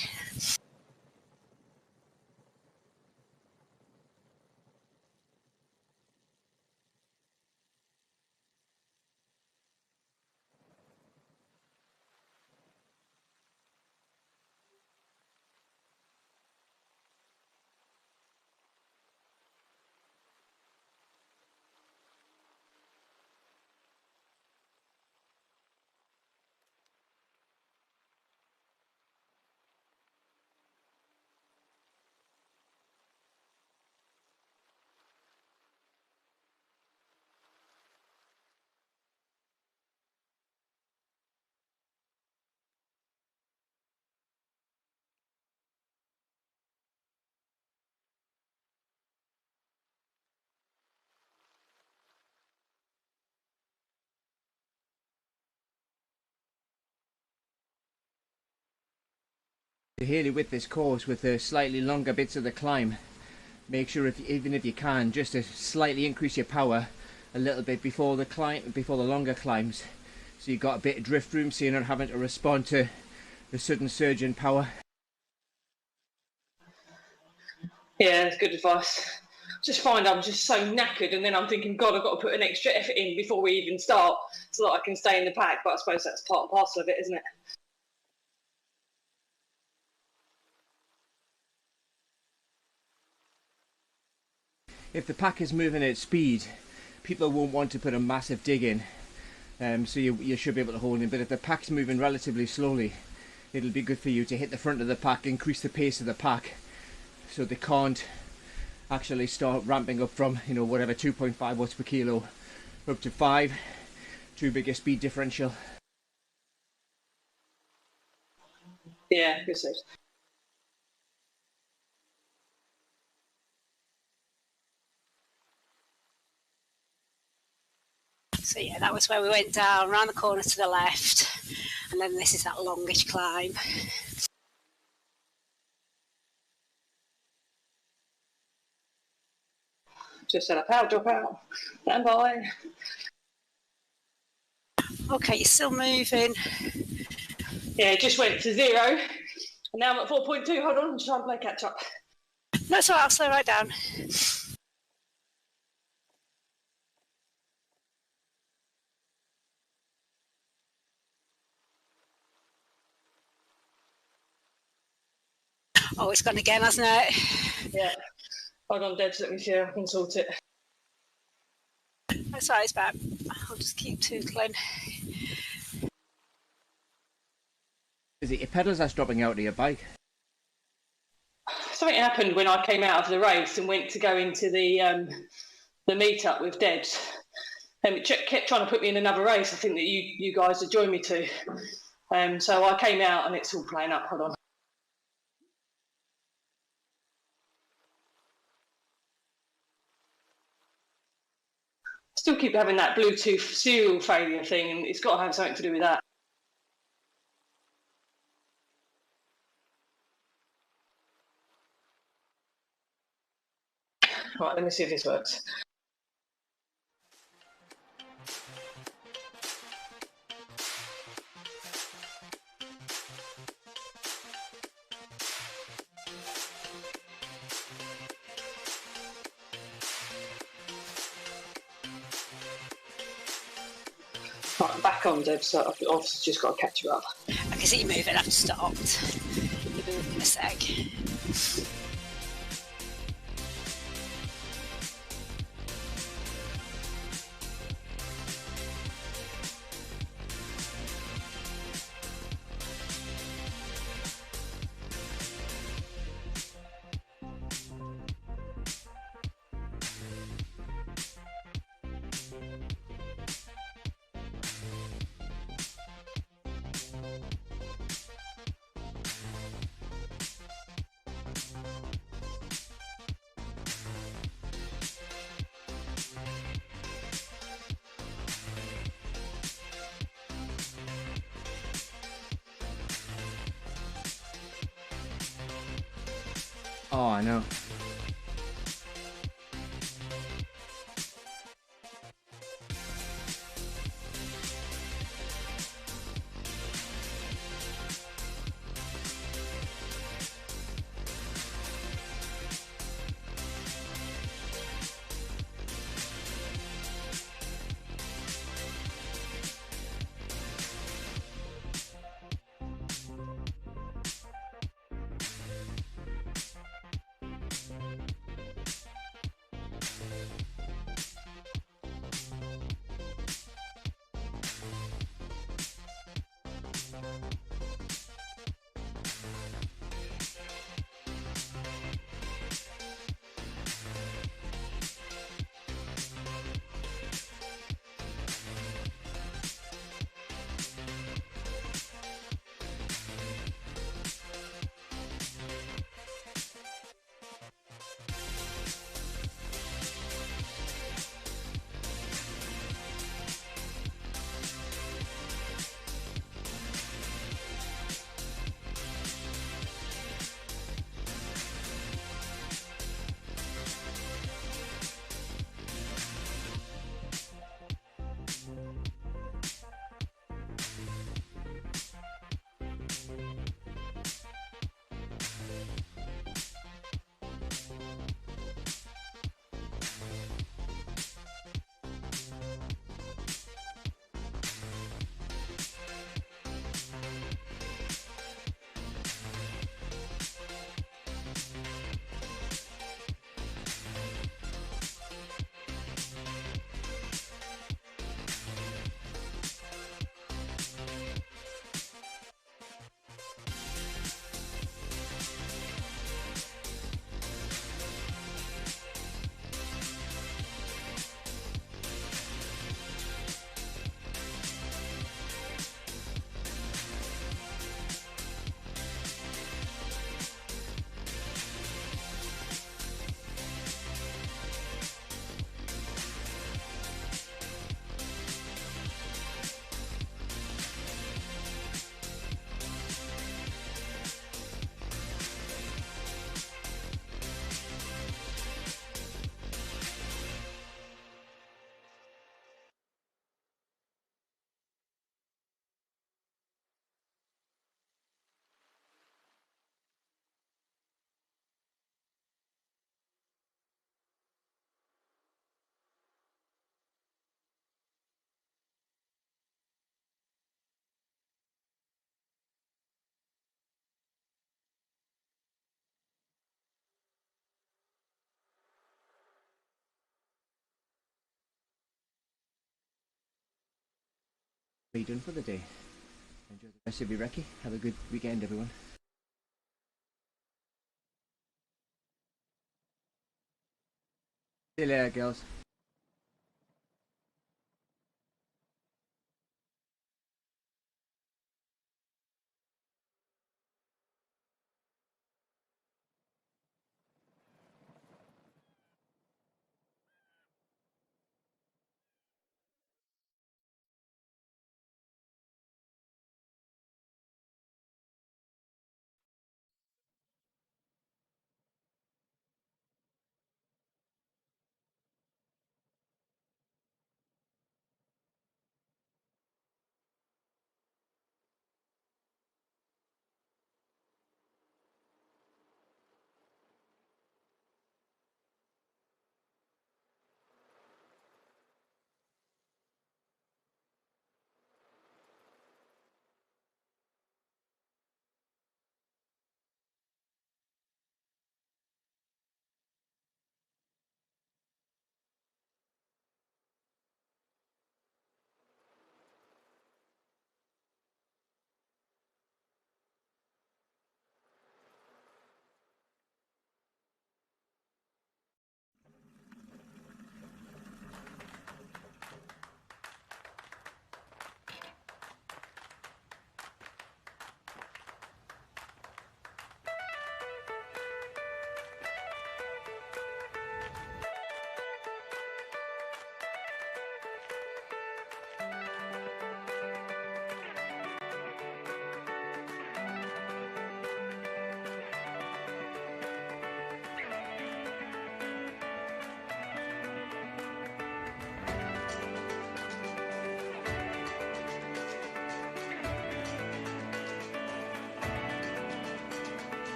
Really, with this course, with the slightly longer bits of the climb, make sure, even if you can, just to slightly increase your power a little bit before the longer climbs, so you've got a bit of drift room, so you're not having to respond to the sudden surge in power. Yeah, that's good advice. Just find I'm just so knackered, and then I'm thinking, God, I've got to put an extra effort in before we even start so that I can stay in the pack. But I suppose that's part and parcel of it, isn't it? If the pack is moving at speed, people won't want to put a massive dig in, so you should be able to hold in. But if the pack's moving relatively slowly, it'll be good for you to hit the front of the pack, increase the pace of the pack, so they can't actually start ramping up from, you know, whatever 2.5 watts per kilo up to 5. Too big a speed differential. Yeah, good sense. So yeah, that was where we went down, round the corner to the left, and then this is that longish climb. Just set up out, drop out, stand by. Okay, you're still moving. Yeah, it just went to 0, and now I'm at 4.2. Hold on, I'm trying to play catch up. No, it's all right, I'll slow right down. Oh, it's gone again, hasn't it? Yeah. Hold on, Debs, let me see if I can sort it. That's right, it's back. I'll just keep tootling. Is it your pedals that's dropping out of your bike? Something happened when I came out of the race and went to go into the meet-up with Debs. And it kept trying to put me in another race, I think that you guys had joined me to. So I came out and it's all playing up. Hold on. Still keep having that Bluetooth serial failure thing, and it's got to have something to do with that. Right, let me see if this works. Right, I'm back on, Deb, so I've obviously just got to catch you up. I can see you moving, I've stopped. You'll be in a sec. Oh, I know. Are you done for the day? Enjoy the rest of your recce. Have a good weekend, everyone. See you later, girls.